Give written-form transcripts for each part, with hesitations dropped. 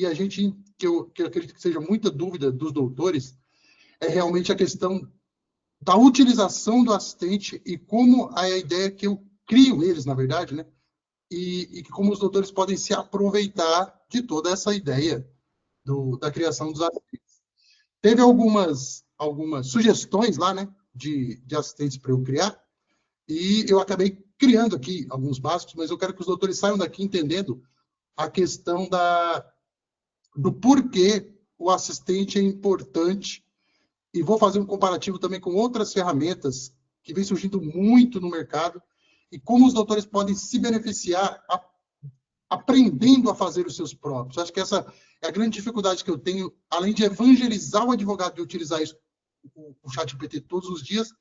e que eu acredito que seja muita dúvida dos doutores, é realmente a questão da utilização do assistente e como a ideia que eu crio eles, na verdade, né? E como os doutores podem se aproveitar de toda essa ideia da criação dos assistentes. Teve algumas sugestões lá, né, de assistentes para eu criar, e eu acabei criando aqui alguns básicos, mas eu quero que os doutores saiam daqui entendendo a questão do porquê o assistente é importante, e vou fazer um comparativo também com outras ferramentas que vem surgindo muito no mercado, e como os doutores podem se beneficiar aprendendo a fazer os seus próprios. Acho que essa é a grande dificuldade que eu tenho, além de evangelizar o advogado de utilizar isso, o ChatGPT todos os dias,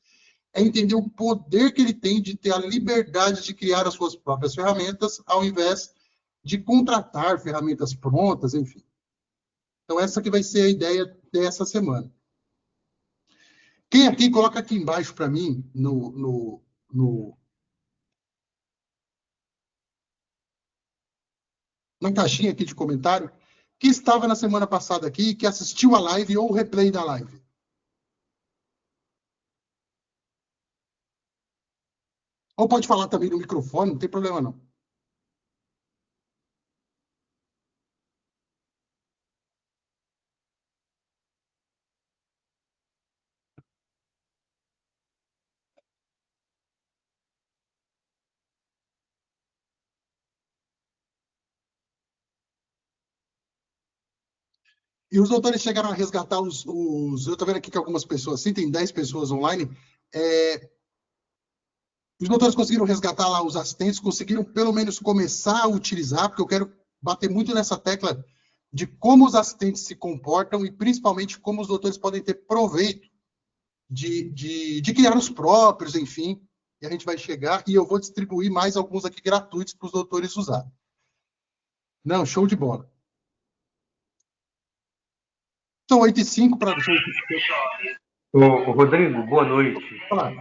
é entender o poder que ele tem de ter a liberdade de criar as suas próprias ferramentas, ao invés de contratar ferramentas prontas, enfim. Então, essa que vai ser a ideia dessa semana. Quem aqui, coloca aqui embaixo para mim, na caixinha aqui de comentário, que estava na semana passada aqui, que assistiu a live ou o replay da live. Ou pode falar também no microfone, não tem problema não. E os doutores chegaram a resgatar eu estou vendo aqui que algumas pessoas, sim, tem 10 pessoas online, os doutores conseguiram resgatar lá os assistentes, conseguiram pelo menos começar a utilizar, porque eu quero bater muito nessa tecla de como os assistentes se comportam e principalmente como os doutores podem ter proveito de criar os próprios, enfim, e a gente vai chegar, e eu vou distribuir mais alguns aqui gratuitos para os doutores usarem. Não, show de bola. São 8h05 para... Ô, Rodrigo, boa noite. Olá.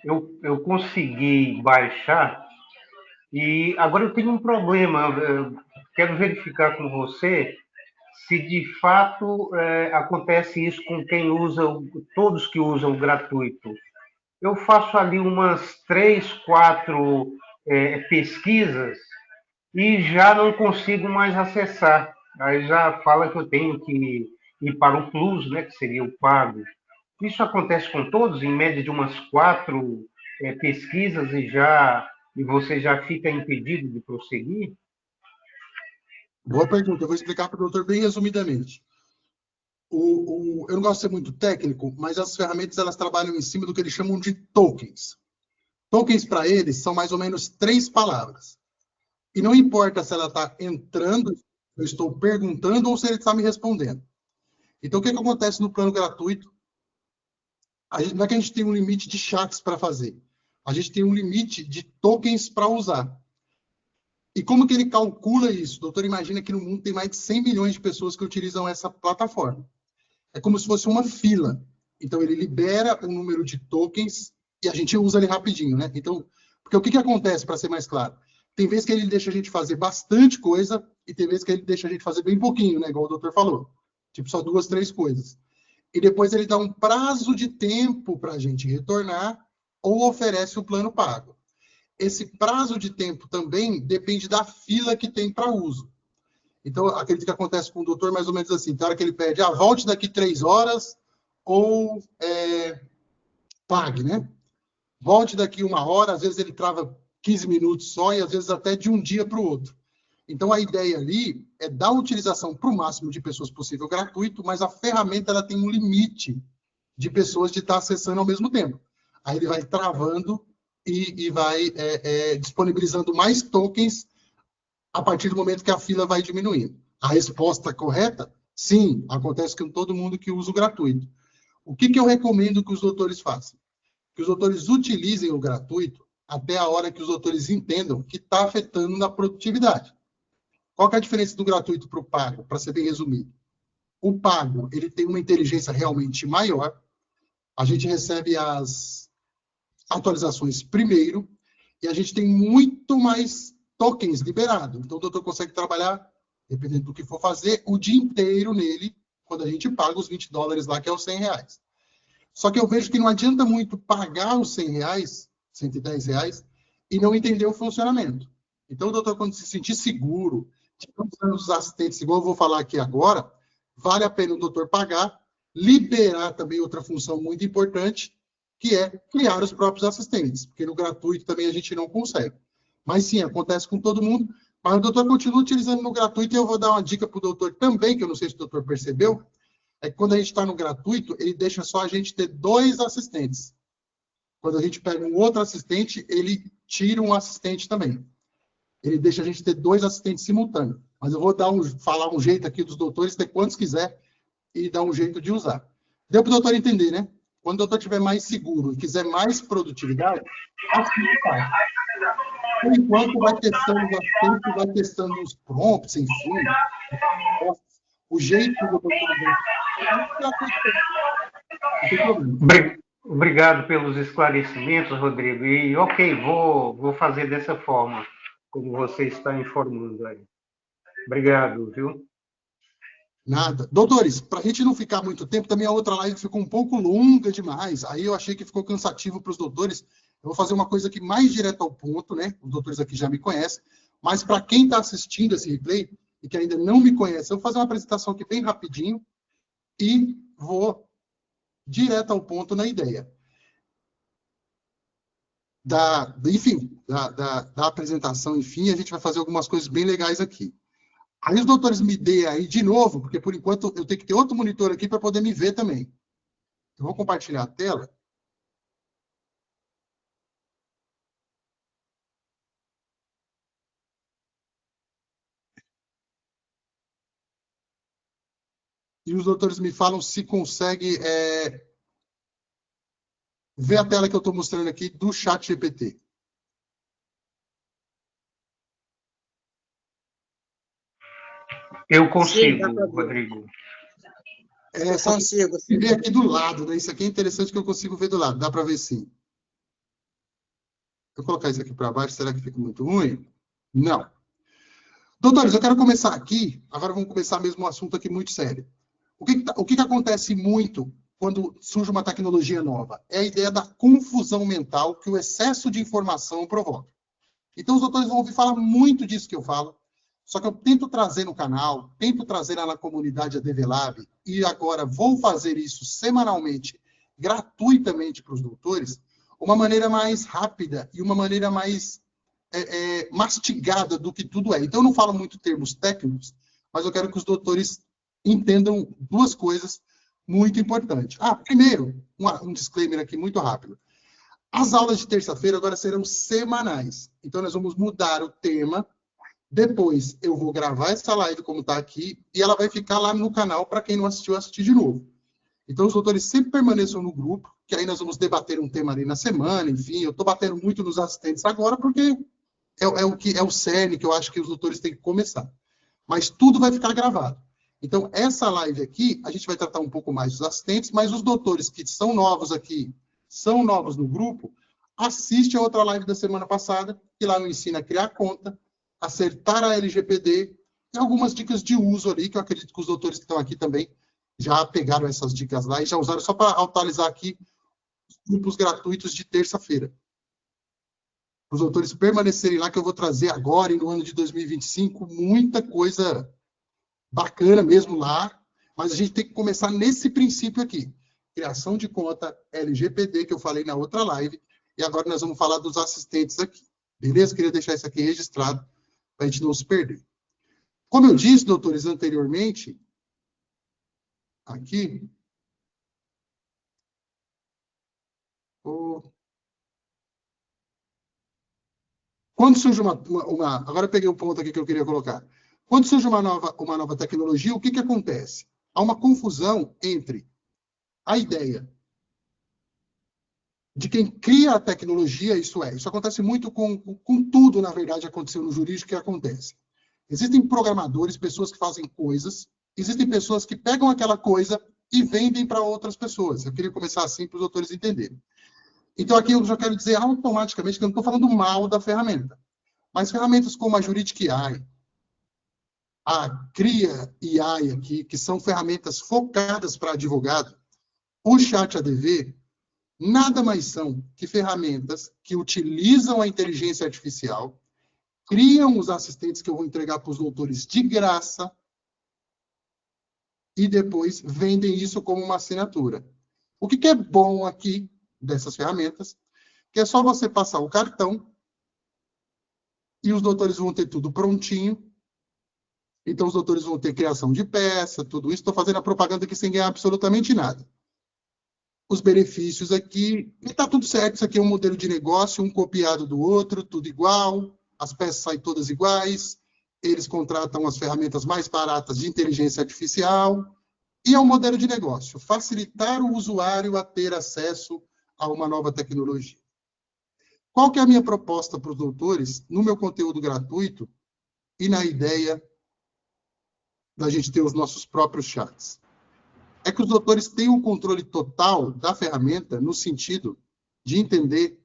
Eu consegui baixar e agora eu tenho um problema. Eu quero verificar com você se de fato acontece isso com quem usa, todos que usam o gratuito. Eu faço ali umas 3, 4 pesquisas e já não consigo mais acessar. Aí já fala que eu tenho que ir para o Plus, né, que seria o pago. Isso acontece com todos, em média de umas 4 pesquisas e você já fica impedido de prosseguir? Boa pergunta. Eu vou explicar para o doutor bem resumidamente. Eu não gosto de ser muito técnico, mas as ferramentas elas trabalham em cima do que eles chamam de tokens. Tokens, para eles, são mais ou menos 3 palavras. E não importa se ela está entrando, eu estou perguntando, ou se ele está me respondendo. Então, o que acontece no plano gratuito? Não é que a gente tem um limite de chats para fazer. A gente tem um limite de tokens para usar. E como que ele calcula isso? O doutor imagina que no mundo tem mais de 100 milhões de pessoas que utilizam essa plataforma. É como se fosse uma fila. Então, ele libera um número de tokens e a gente usa ele rapidinho, né? Então, porque o que acontece, para ser mais claro? Tem vezes que ele deixa a gente fazer bastante coisa e tem vezes que ele deixa a gente fazer bem pouquinho, né? Igual o doutor falou. Tipo, só 2, 3 coisas. E depois ele dá um prazo de tempo para a gente retornar ou oferece o plano pago. Esse prazo de tempo também depende da fila que tem para uso. Então, acredito que acontece com o doutor mais ou menos assim. Tem hora que ele pede, volte daqui 3 horas ou pague, né? Volte daqui 1 hora, às vezes ele trava 15 minutos só e às vezes até de um dia para o outro. Então, a ideia ali é dar utilização para o máximo de pessoas possível gratuito, mas a ferramenta ela tem um limite de pessoas de estar acessando ao mesmo tempo. Aí ele vai travando e vai disponibilizando mais tokens a partir do momento que a fila vai diminuindo. A resposta correta? Sim, acontece com todo mundo que usa o gratuito. O que eu recomendo que os doutores façam? Que os doutores utilizem o gratuito até a hora que os doutores entendam que está afetando na produtividade. Qual que é a diferença do gratuito para o pago, para ser bem resumido? O pago, ele tem uma inteligência realmente maior, a gente recebe as atualizações primeiro, e a gente tem muito mais tokens liberados. Então, o doutor consegue trabalhar dependendo do que for fazer, o dia inteiro nele, quando a gente paga os $20 lá, que é os R$100. Só que eu vejo que não adianta muito pagar os R$100, R$110, e não entender o funcionamento. Então, o doutor, quando se sentir seguro, usando os assistentes, igual eu vou falar aqui agora, vale a pena o doutor pagar, liberar também outra função muito importante, que é criar os próprios assistentes, porque no gratuito também a gente não consegue. Mas sim, acontece com todo mundo, mas o doutor continua utilizando no gratuito, e eu vou dar uma dica para o doutor também, que eu não sei se o doutor percebeu, é que quando a gente está no gratuito, ele deixa só a gente ter 2 assistentes. Quando a gente pega um outro assistente, ele tira um assistente também. Ele deixa a gente ter 2 assistentes simultâneos. Mas eu vou falar um jeito aqui dos doutores, ter quantos quiser, e dar um jeito de usar. Deu para o doutor entender, né? Quando o doutor estiver mais seguro e quiser mais produtividade, assim faz. Por enquanto, vai testando os assistentes, vai testando os prompts, enfim, o jeito do doutor. Obrigado pelos esclarecimentos, Rodrigo. E, ok, vou fazer dessa forma, como você está informando aí. Obrigado, viu? Nada. Doutores, para a gente não ficar muito tempo, também a outra live ficou um pouco longa demais. Aí eu achei que ficou cansativo para os doutores. Eu vou fazer uma coisa aqui mais direta ao ponto, né? Os doutores aqui já me conhecem. Mas para quem está assistindo esse replay e que ainda não me conhece, eu vou fazer uma apresentação aqui bem rapidinho e vou direto ao ponto na ideia. Enfim, da apresentação, enfim, a gente vai fazer algumas coisas bem legais aqui. Aí os doutores me deem aí de novo, porque por enquanto eu tenho que ter outro monitor aqui para poder me ver também. Eu vou compartilhar a tela. E os doutores me falam se consegue ver a tela que eu estou mostrando aqui do chat GPT. Eu consigo, sim, Rodrigo. Eu consigo. Ver aqui do lado, né? Isso aqui é interessante que eu consigo ver do lado. Dá para ver sim. Eu colocar isso aqui para baixo, será que fica muito ruim? Não. Doutores, eu quero começar aqui. Agora vamos começar mesmo um assunto aqui muito sério. O que acontece muito quando surge uma tecnologia nova? É a ideia da confusão mental que o excesso de informação provoca. Então, os doutores vão ouvir falar muito disso que eu falo, só que eu tento trazer no canal, tento trazer lá na comunidade ADV Lab, e agora vou fazer isso semanalmente, gratuitamente para os doutores, uma maneira mais rápida e uma maneira mais mastigada do que tudo é. Então, eu não falo muito termos técnicos, mas eu quero que os doutores entendam 2 coisas muito importantes. Primeiro, um disclaimer aqui muito rápido. As aulas de terça-feira agora serão semanais. Então, nós vamos mudar o tema. Depois, eu vou gravar essa live como está aqui e ela vai ficar lá no canal para quem não assistiu, assistir de novo. Então, os doutores sempre permaneçam no grupo, que aí nós vamos debater um tema ali na semana, enfim. Eu estou batendo muito nos assistentes agora porque é o cerne que eu acho que os doutores têm que começar. Mas tudo vai ficar gravado. Então, essa live aqui, a gente vai tratar um pouco mais dos assistentes, mas os doutores que são novos aqui, são novos no grupo, assiste a outra live da semana passada, que lá nos ensina a criar conta, acertar a LGPD e algumas dicas de uso ali, que eu acredito que os doutores que estão aqui também já pegaram essas dicas lá e já usaram só para atualizar aqui os grupos gratuitos de terça-feira. Os doutores permanecerem lá, que eu vou trazer agora, no ano de 2025, muita coisa bacana mesmo lá, mas a gente tem que começar nesse princípio aqui. Criação de conta, LGPD, que eu falei na outra live, e agora nós vamos falar dos assistentes aqui. Beleza? Queria deixar isso aqui registrado, para a gente não se perder. Como eu disse, doutores, anteriormente, aqui, quando surge agora eu peguei um ponto aqui que eu queria colocar. Quando surge uma nova tecnologia, o que acontece? Há uma confusão entre a ideia de quem cria a tecnologia, isso acontece muito com tudo, na verdade, aconteceu no jurídico que acontece. Existem programadores, pessoas que fazem coisas, existem pessoas que pegam aquela coisa e vendem para outras pessoas. Eu queria começar assim para os doutores entenderem. Então, aqui eu já quero dizer automaticamente que eu não estou falando mal da ferramenta, mas ferramentas como a Juridic AI, a CRIA e AI aqui, que são ferramentas focadas para advogado, o Chat ADV, nada mais são que ferramentas que utilizam a inteligência artificial, criam os assistentes que eu vou entregar para os doutores de graça e depois vendem isso como uma assinatura. O que é bom aqui dessas ferramentas? Que é só você passar o cartão e os doutores vão ter tudo prontinho. Então, os doutores vão ter criação de peça, tudo isso. Estou fazendo a propaganda aqui sem ganhar absolutamente nada. Os benefícios aqui, e está tudo certo. Isso aqui é um modelo de negócio, um copiado do outro, tudo igual. As peças saem todas iguais. Eles contratam as ferramentas mais baratas de inteligência artificial. E é um modelo de negócio, facilitar o usuário a ter acesso a uma nova tecnologia. Qual que é a minha proposta para os doutores no meu conteúdo gratuito e na ideia da gente ter os nossos próprios chats? É que os doutores tenham o controle total da ferramenta no sentido de entender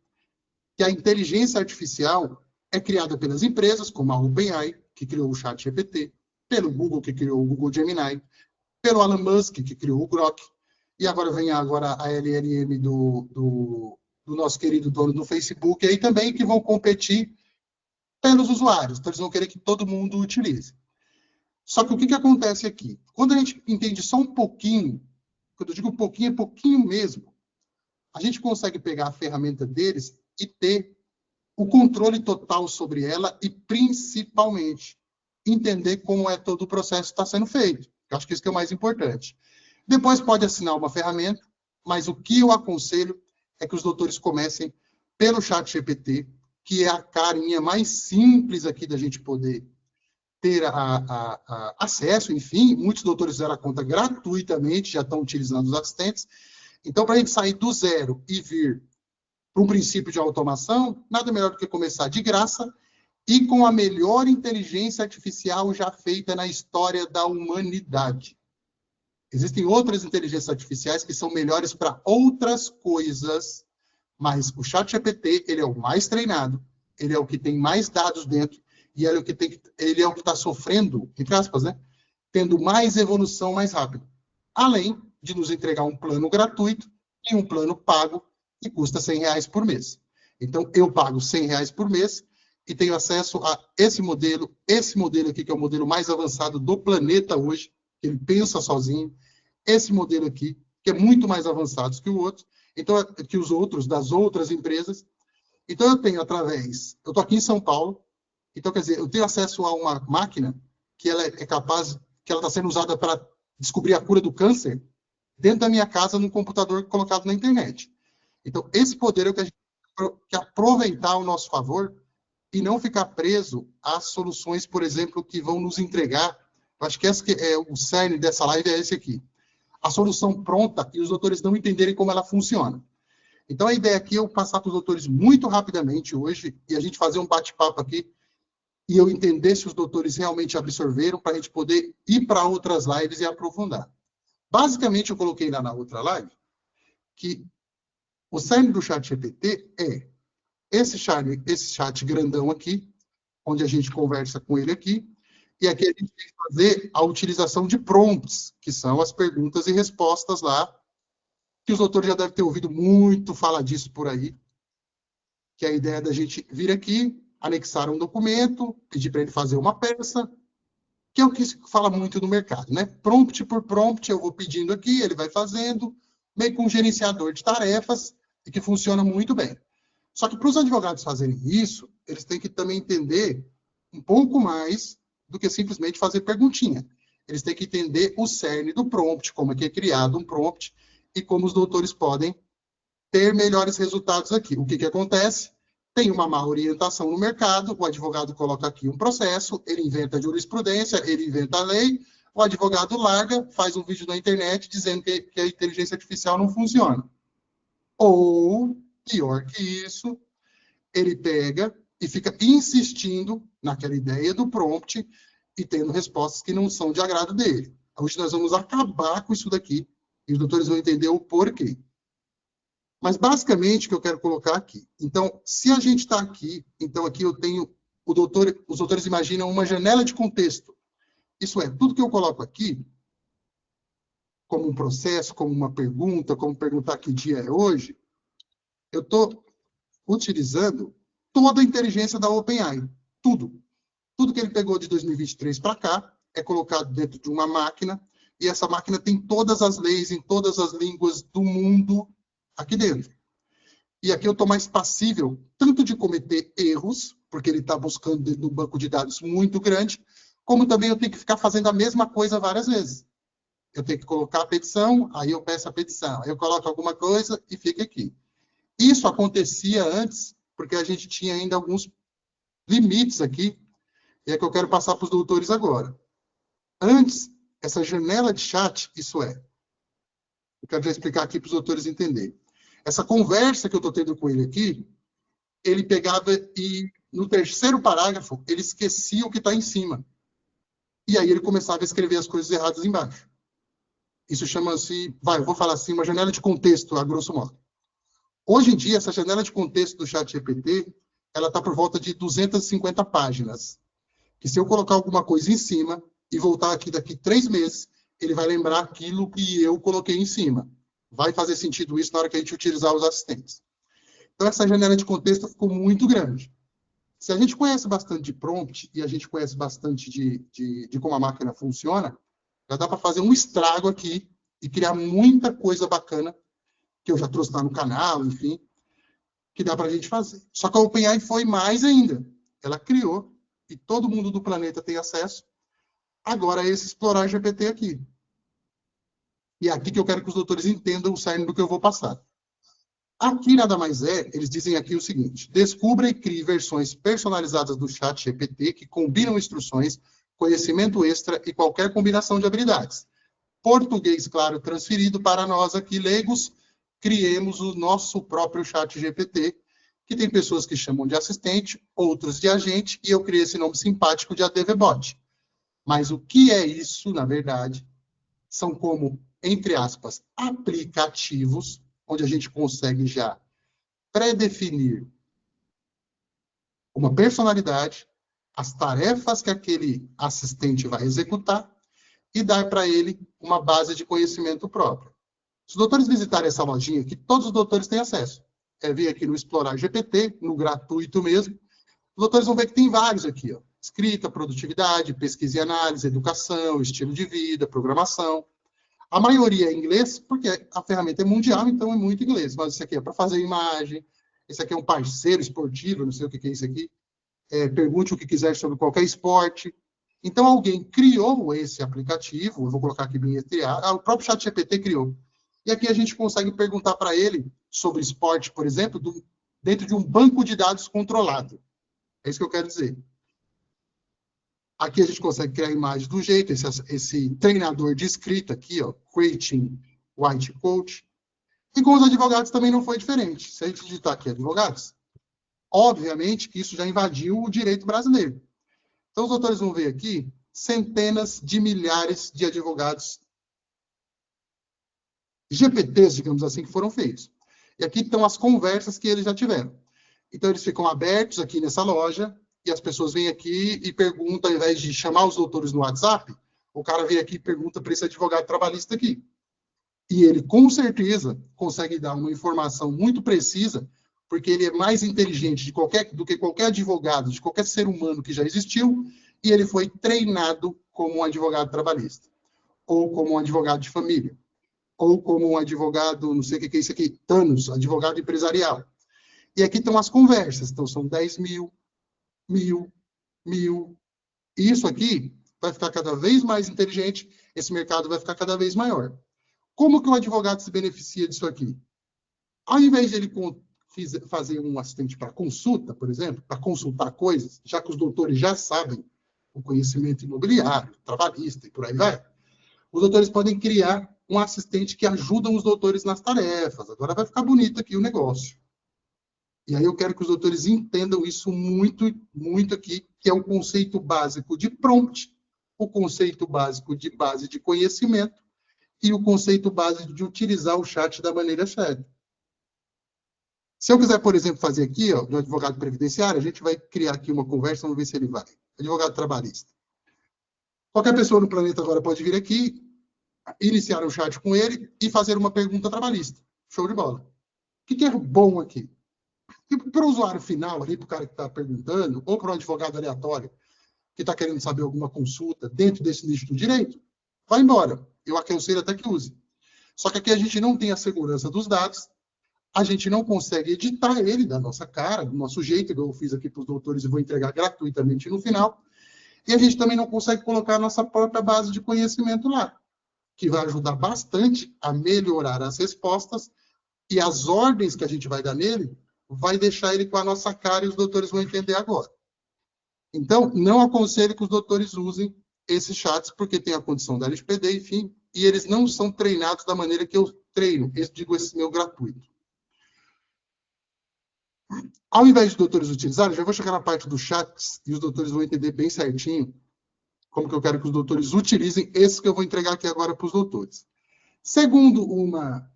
que a inteligência artificial é criada pelas empresas, como a OpenAI, que criou o ChatGPT, pelo Google, que criou o Google Gemini, pelo Elon Musk, que criou o Grok, e agora vem a LLM do nosso querido dono do Facebook, aí também que vão competir pelos usuários, então eles vão querer que todo mundo utilize. Só que o que acontece aqui? Quando a gente entende só um pouquinho, quando eu digo um pouquinho, é pouquinho mesmo, a gente consegue pegar a ferramenta deles e ter o controle total sobre ela e, principalmente, entender como é todo o processo que está sendo feito. Eu acho que isso que é o mais importante. Depois pode assinar uma ferramenta, mas o que eu aconselho é que os doutores comecem pelo ChatGPT, que é a carinha mais simples aqui da gente poder ter acesso, enfim, muitos doutores fizeram a conta gratuitamente, já estão utilizando os assistentes. Então, para a gente sair do zero e vir para um princípio de automação, nada melhor do que começar de graça e com a melhor inteligência artificial já feita na história da humanidade. Existem outras inteligências artificiais que são melhores para outras coisas, mas o ChatGPT, ele é o mais treinado, ele é o que tem mais dados dentro, e ele é o que está sofrendo, entre aspas, né? Tendo mais evolução mais rápido. Além de nos entregar um plano gratuito e um plano pago que custa R$100 por mês. Então, eu pago R$100 por mês e tenho acesso a esse modelo aqui, que é o modelo mais avançado do planeta hoje, que ele pensa sozinho, esse modelo aqui, que é muito mais avançado que o outro, então, que os outros, das outras empresas. Então, eu estou aqui em São Paulo, então, quer dizer, eu tenho acesso a uma máquina que ela é capaz, que ela está sendo usada para descobrir a cura do câncer dentro da minha casa, num computador colocado na internet. Então, esse poder é o que a gente tem que aproveitar ao nosso favor e não ficar preso às soluções, por exemplo, que vão nos entregar. Eu acho que esse é o cerne dessa live, é esse aqui. A solução pronta e os doutores não entenderem como ela funciona. Então, a ideia aqui é eu passar para os doutores muito rapidamente hoje e a gente fazer um bate-papo aqui e eu entender se os doutores realmente absorveram para a gente poder ir para outras lives e aprofundar. Basicamente, eu coloquei lá na outra live que o cerne do ChatGPT é esse chat grandão aqui, onde a gente conversa com ele aqui, e aqui a gente tem que fazer a utilização de prompts, que são as perguntas e respostas lá, que os doutores já devem ter ouvido muito falar disso por aí, que é a ideia da gente vir aqui, anexar um documento, pedir para ele fazer uma peça, que é o que se fala muito no mercado, né? Prompt por prompt, eu vou pedindo aqui, ele vai fazendo, meio com um gerenciador de tarefas, e que funciona muito bem. Só que para os advogados fazerem isso, eles têm que também entender um pouco mais do que simplesmente fazer perguntinha. Eles têm que entender o cerne do prompt, como é que é criado um prompt, e como os doutores podem ter melhores resultados aqui. O que acontece? Tem uma má orientação no mercado, o advogado coloca aqui um processo, ele inventa a jurisprudência, ele inventa a lei, o advogado larga, faz um vídeo na internet dizendo que a inteligência artificial não funciona. Ou, pior que isso, ele pega e fica insistindo naquela ideia do prompt e tendo respostas que não são de agrado dele. Hoje nós vamos acabar com isso daqui e os doutores vão entender o porquê. Mas, basicamente, o que eu quero colocar aqui. Então, se a gente está aqui, então aqui eu tenho os doutores imaginam uma janela de contexto. Isso é, tudo que eu coloco aqui, como um processo, como uma pergunta, como perguntar que dia é hoje, eu estou utilizando toda a inteligência da OpenAI. Tudo. Tudo que ele pegou de 2023 para cá é colocado dentro de uma máquina, e essa máquina tem todas as leis em todas as línguas do mundo aqui dentro. E aqui eu estou mais passível tanto de cometer erros, porque ele está buscando dentro de um banco de dados muito grande, como também eu tenho que ficar fazendo a mesma coisa várias vezes. Eu tenho que colocar a petição, aí eu peço a petição, aí eu coloco alguma coisa e fica aqui. Isso acontecia antes, porque a gente tinha ainda alguns limites aqui, e é que eu quero passar para os doutores agora. Antes, essa janela de chat, isso é, eu quero já explicar aqui para os doutores entenderem. Essa conversa que eu estou tendo com ele aqui, ele pegava e, no terceiro parágrafo, ele esquecia o que está em cima. E aí ele começava a escrever as coisas erradas embaixo. Isso chama-se, eu vou falar assim, uma janela de contexto, a grosso modo. Hoje em dia, essa janela de contexto do ChatGPT, ela está por volta de 250 páginas. Que se eu colocar alguma coisa em cima e voltar aqui daqui 3 meses, ele vai lembrar aquilo que eu coloquei em cima. Vai fazer sentido isso na hora que a gente utilizar os assistentes. Então, essa janela de contexto ficou muito grande. Se a gente conhece bastante de prompt e a gente conhece bastante de como a máquina funciona, já dá para fazer um estrago aqui e criar muita coisa bacana que eu já trouxe lá no canal, enfim, que dá para a gente fazer. Só que a OpenAI foi mais ainda. Ela criou, e todo mundo do planeta tem acesso, agora é esse explorar GPT aqui. E é aqui que eu quero que os doutores entendam o cerne do que eu vou passar. Aqui nada mais é, eles dizem aqui o seguinte: descubra e crie versões personalizadas do chat GPT que combinam instruções, conhecimento extra e qualquer combinação de habilidades. Português, claro, transferido para nós aqui, leigos, criemos o nosso próprio chat GPT, que tem pessoas que chamam de assistente, outros de agente, e eu criei esse nome simpático de ADVBot. Mas o que é isso, na verdade? São como, entre aspas, aplicativos, onde a gente consegue já pré-definir uma personalidade, as tarefas que aquele assistente vai executar e dar para ele uma base de conhecimento próprio. Se os doutores visitarem essa lojinha aqui, todos os doutores têm acesso. Vir aqui no Explorar GPT, no gratuito mesmo, os doutores vão ver que tem vários aqui, ó. Escrita, produtividade, pesquisa e análise, educação, estilo de vida, programação. A maioria é em inglês, porque a ferramenta é mundial, então é muito inglês. Mas isso aqui é para fazer imagem, esse aqui é um parceiro esportivo, não sei o que é isso aqui. Pergunte o que quiser sobre qualquer esporte. Então, alguém criou esse aplicativo, eu vou colocar aqui bem entre o próprio ChatGPT criou. E aqui a gente consegue perguntar para ele sobre esporte, por exemplo, dentro de um banco de dados controlado. É isso que eu quero dizer. Aqui a gente consegue criar a imagem do jeito, esse treinador de escrita aqui, ó, Creating White Coach. E com os advogados também não foi diferente. Se a gente digitar aqui advogados, obviamente que isso já invadiu o direito brasileiro. Então os doutores vão ver aqui centenas de milhares de advogados GPTs, digamos assim, que foram feitos. E aqui estão as conversas que eles já tiveram. Então eles ficam abertos aqui nessa loja, e as pessoas vêm aqui e perguntam, ao invés de chamar os doutores no WhatsApp, o cara vem aqui e pergunta para esse advogado trabalhista aqui. E ele, com certeza, consegue dar uma informação muito precisa, porque ele é mais inteligente do que qualquer advogado, de qualquer ser humano que já existiu, e ele foi treinado como um advogado trabalhista, ou como um advogado de família, ou como um advogado, não sei o que é isso aqui, Thanos, advogado empresarial. E aqui estão as conversas, então são 10 mil, 1.000, 1.000. E isso aqui vai ficar cada vez mais inteligente, esse mercado vai ficar cada vez maior. Como que o advogado se beneficia disso aqui? Ao invés de ele fazer um assistente para consulta, por exemplo, para consultar coisas, já que os doutores já sabem o conhecimento imobiliário, trabalhista e por aí vai, os doutores podem criar um assistente que ajuda os doutores nas tarefas. Agora vai ficar bonito aqui o negócio. E aí eu quero que os doutores entendam isso muito, muito aqui, que é o conceito básico de prompt, o conceito básico de base de conhecimento e o conceito básico de utilizar o chat da maneira certa. Se eu quiser, por exemplo, fazer aqui, ó, do advogado previdenciário, a gente vai criar aqui uma conversa, vamos ver se ele vai. Advogado trabalhista. Qualquer pessoa no planeta agora pode vir aqui, iniciar um chat com ele e fazer uma pergunta trabalhista. Show de bola. O que é bom aqui? E para o usuário final, ali, para o cara que está perguntando, ou para um advogado aleatório que está querendo saber alguma consulta dentro desse nicho do direito, vai embora. Eu aconselho até que use. Só que aqui a gente não tem a segurança dos dados, a gente não consegue editar ele da nossa cara, do nosso jeito, igual eu fiz aqui para os doutores e vou entregar gratuitamente no final. E a gente também não consegue colocar a nossa própria base de conhecimento lá, que vai ajudar bastante a melhorar as respostas e as ordens que a gente vai dar nele vai deixar ele com a nossa cara e os doutores vão entender agora. Então, não aconselho que os doutores usem esses chats, porque tem a condição da LGPD, enfim, e eles não são treinados da maneira que eu treino, esse meu gratuito. Ao invés de doutores utilizarem, já vou chegar na parte dos chats e os doutores vão entender bem certinho como que eu quero que os doutores utilizem esse que eu vou entregar aqui agora para os doutores. Seguindo uma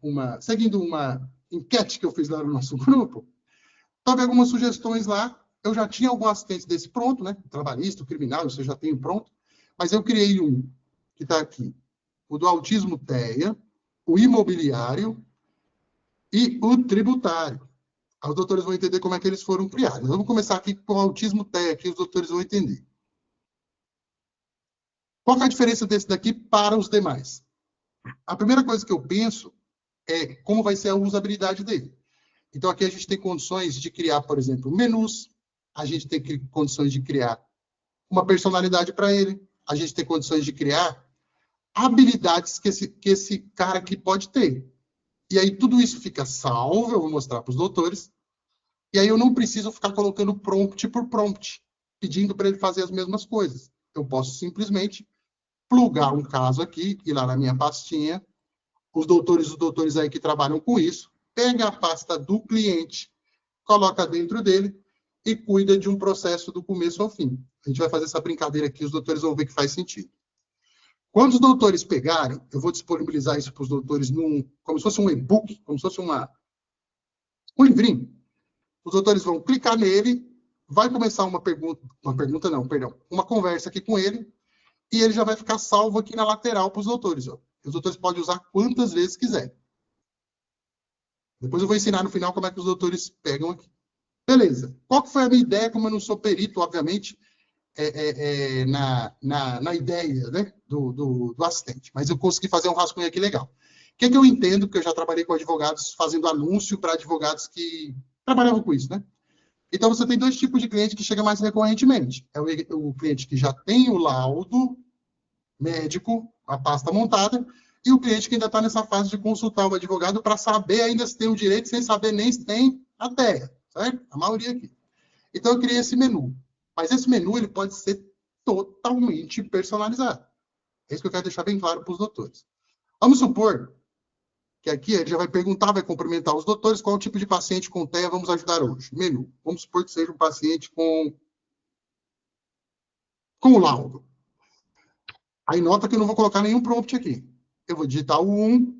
enquete que eu fiz lá no nosso grupo, teve algumas sugestões lá. Eu já tinha algum assistente desse pronto, né? O trabalhista, o criminal, isso eu já tenho pronto. Mas eu criei um que está aqui. O do autismo TEA, o imobiliário e o tributário. Os doutores vão entender como é que eles foram criados. Vamos começar aqui com o autismo TEA, que os doutores vão entender. Qual é a diferença desse daqui para os demais? A primeira coisa que eu penso é como vai ser a usabilidade dele. Então, aqui a gente tem condições de criar, por exemplo, menus, a gente tem condições de criar uma personalidade para ele, a gente tem condições de criar habilidades que esse cara aqui pode ter. E aí tudo isso fica salvo, eu vou mostrar para os doutores, e aí eu não preciso ficar colocando prompt por prompt, pedindo para ele fazer as mesmas coisas. Eu posso simplesmente plugar um caso aqui, ir lá na minha pastinha, os doutores aí que trabalham com isso, pega a pasta do cliente, coloca dentro dele e cuida de um processo do começo ao fim. A gente vai fazer essa brincadeira aqui, os doutores vão ver que faz sentido. Quando os doutores pegarem, eu vou disponibilizar isso para os doutores como se fosse um e-book, como se fosse um livrinho. Os doutores vão clicar nele, vai começar uma conversa aqui com ele, e ele já vai ficar salvo aqui na lateral para os doutores. Ó. Os doutores podem usar quantas vezes quiser. Depois eu vou ensinar no final como é que os doutores pegam aqui. Beleza. Qual que foi a minha ideia, como eu não sou perito, obviamente, na ideia, né, do assistente. Mas eu consegui fazer um rascunho aqui legal. O que eu entendo, porque eu já trabalhei com advogados fazendo anúncio para advogados que trabalhavam com isso, né? Então, você tem dois tipos de cliente que chega mais recorrentemente. É o cliente que já tem o laudo médico, a pasta montada, e o cliente que ainda está nessa fase de consultar o advogado para saber ainda se tem o direito, sem saber nem se tem a terra, certo? A maioria aqui. Então, eu criei esse menu. Mas esse menu ele pode ser totalmente personalizado. É isso que eu quero deixar bem claro para os doutores. Vamos supor que aqui ele já vai perguntar, vai cumprimentar os doutores, qual tipo de paciente com TEA vamos ajudar hoje. Menu. Vamos supor que seja um paciente com laudo. Aí nota que eu não vou colocar nenhum prompt aqui. Eu vou digitar o 1.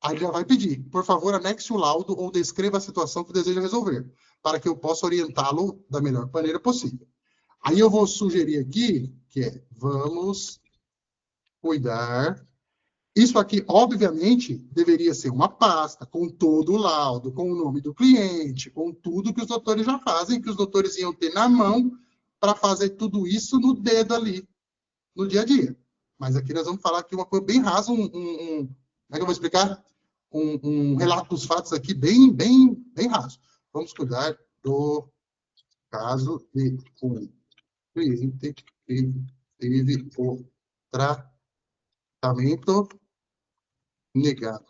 Aí ele já vai pedir, por favor, anexe o laudo ou descreva a situação que deseja resolver, para que eu possa orientá-lo da melhor maneira possível. Aí eu vou sugerir aqui, que é, vamos cuidar. Isso aqui, obviamente, deveria ser uma pasta com todo o laudo, com o nome do cliente, com tudo que os doutores já fazem, que os doutores iam ter na mão para fazer tudo isso no dedo ali, no dia a dia. Mas aqui nós vamos falar aqui uma coisa bem rasa, como é que eu vou explicar? Um relato dos fatos aqui bem raso. Vamos cuidar do caso de um cliente que teve o tratamento negado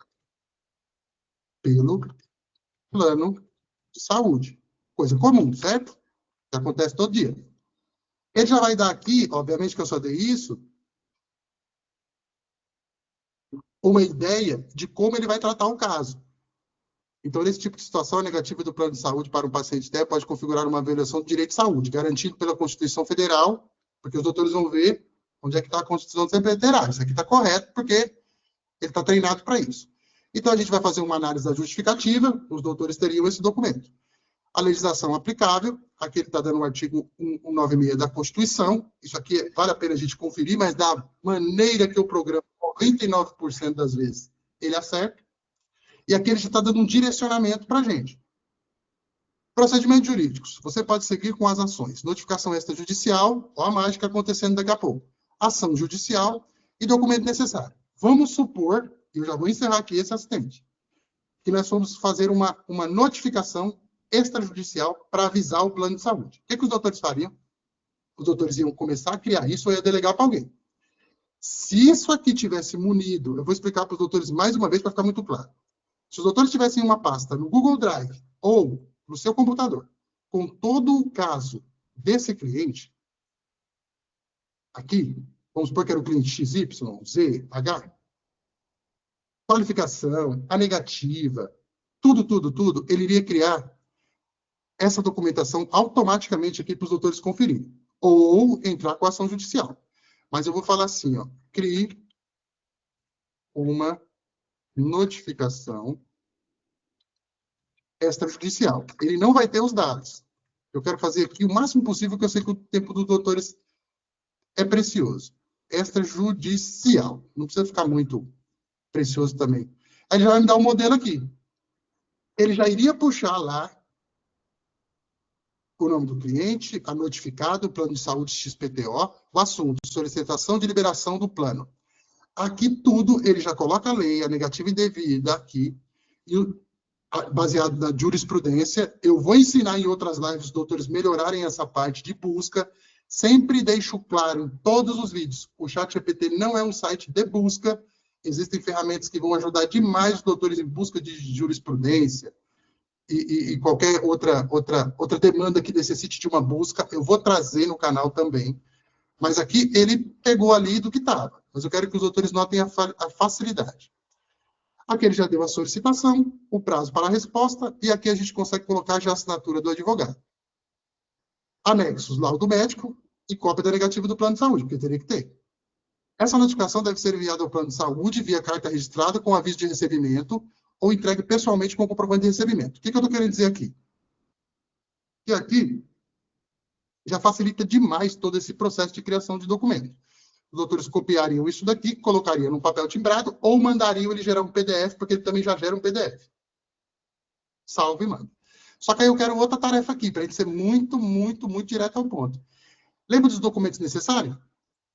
pelo plano de saúde. Coisa comum, certo? Que acontece todo dia. Ele já vai dar aqui, obviamente que eu só dei isso, uma ideia de como ele vai tratar o caso. Então, nesse tipo de situação, a negativa do plano de saúde para um paciente TEA pode configurar uma violação do direito de saúde, garantido pela Constituição Federal, porque os doutores vão ver onde é que está a Constituição Federal. Isso aqui está correto, porque ele está treinado para isso. Então, a gente vai fazer uma análise da justificativa, os doutores teriam esse documento. A legislação aplicável, aqui ele está dando o artigo 196 da Constituição, isso aqui vale a pena a gente conferir, mas da maneira que o programa, 99% das vezes, ele acerta. E aqui ele já está dando um direcionamento para a gente. Procedimentos jurídicos. Você pode seguir com as ações. Notificação extrajudicial, ó a mágica acontecendo daqui a pouco. Ação judicial e documento necessário. Vamos supor, eu já vou encerrar aqui esse assistente, que nós vamos fazer uma notificação extrajudicial para avisar o plano de saúde. O que os doutores fariam? Os doutores iam começar a criar isso ou ia delegar para alguém. Se isso aqui tivesse munido, eu vou explicar para os doutores mais uma vez para ficar muito claro. Se os doutores tivessem uma pasta no Google Drive ou no seu computador, com todo o caso desse cliente, aqui, vamos supor que era o cliente XY, Z, H, qualificação, a negativa, tudo, ele iria criar essa documentação automaticamente aqui para os doutores conferirem, ou entrar com a ação judicial. Mas eu vou falar assim, ó, crie uma notificação extrajudicial. Ele não vai ter os dados. Eu quero fazer aqui o máximo possível, porque eu sei que o tempo dos doutores é precioso. Extrajudicial. Não precisa ficar muito precioso também. Aí ele já vai me dar um modelo aqui. Ele já iria puxar lá o nome do cliente, a notificado, o plano de saúde XPTO, o assunto, solicitação de liberação do plano. Aqui tudo, ele já coloca a lei, a negativa indevida aqui, e baseado na jurisprudência. Eu vou ensinar em outras lives os doutores melhorarem essa parte de busca. Sempre deixo claro em todos os vídeos, o ChatGPT não é um site de busca, existem ferramentas que vão ajudar demais os doutores em busca de jurisprudência, e qualquer outra demanda que necessite de uma busca, eu vou trazer no canal também. Mas aqui ele pegou ali do que estava. Mas eu quero que os doutores notem a facilidade. Aqui ele já deu a solicitação, o prazo para a resposta, e aqui a gente consegue colocar já a assinatura do advogado. Anexos, laudo médico e cópia da negativa do plano de saúde, porque teria que ter. Essa notificação deve ser enviada ao plano de saúde via carta registrada com aviso de recebimento ou entregue pessoalmente com comprovante de recebimento. O que eu estou querendo dizer aqui? Que aqui já facilita demais todo esse processo de criação de documento. Os doutores copiariam isso daqui, colocariam num papel timbrado ou mandariam ele gerar um PDF, porque ele também já gera um PDF. Salve e manda. Só que aí eu quero outra tarefa aqui, para a gente ser muito direto ao ponto. Lembra dos documentos necessários?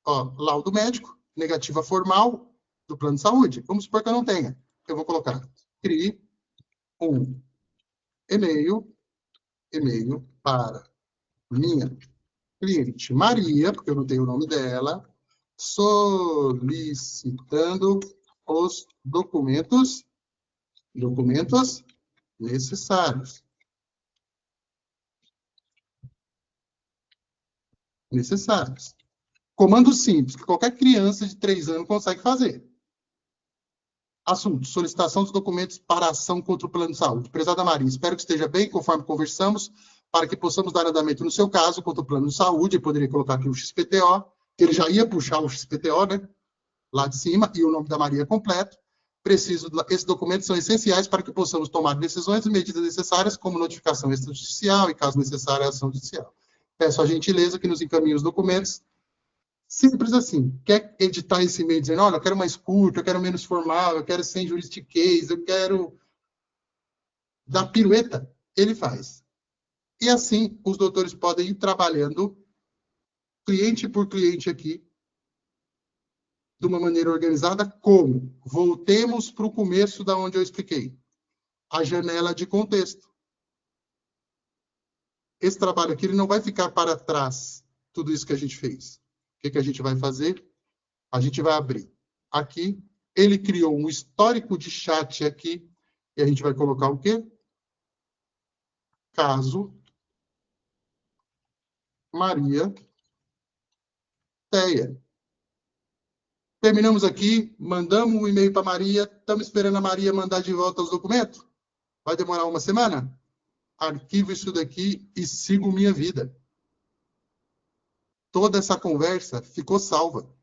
Ó, laudo médico, negativa formal do plano de saúde. Vamos supor que eu não tenha. Eu vou colocar, crie um e-mail para minha cliente Maria, porque eu não tenho o nome dela, solicitando os documentos necessários. Comando simples, que qualquer criança de 3 anos consegue fazer. Assunto, solicitação dos documentos para ação contra o plano de saúde. Prezada Maria, espero que esteja bem, conforme conversamos, para que possamos dar andamento no seu caso contra o plano de saúde. Eu poderia colocar aqui o XPTO, que ele já ia puxar o XPTO, né? Lá de cima, e o nome da Maria completo. Esses documentos são essenciais para que possamos tomar decisões e medidas necessárias, como notificação extrajudicial e, caso necessário, ação judicial. Peço a gentileza que nos encaminhe os documentos. Simples assim. Quer editar esse e-mail dizendo, olha, eu quero mais curto, eu quero menos formal, eu quero sem juristiquês, eu quero dar pirueta, ele faz. E assim, os doutores podem ir trabalhando cliente por cliente aqui, de uma maneira organizada, como? Voltemos para o começo da onde eu expliquei. A janela de contexto. Esse trabalho aqui ele não vai ficar para trás, tudo isso que a gente fez. O que a gente vai fazer? A gente vai abrir aqui. Ele criou um histórico de chat aqui. E a gente vai colocar o quê? Caso Maria Teia. Terminamos aqui, mandamos um e-mail para Maria. Estamos esperando a Maria mandar de volta os documentos? Vai demorar uma semana? Arquivo isso daqui e sigo minha vida. Toda essa conversa ficou salva.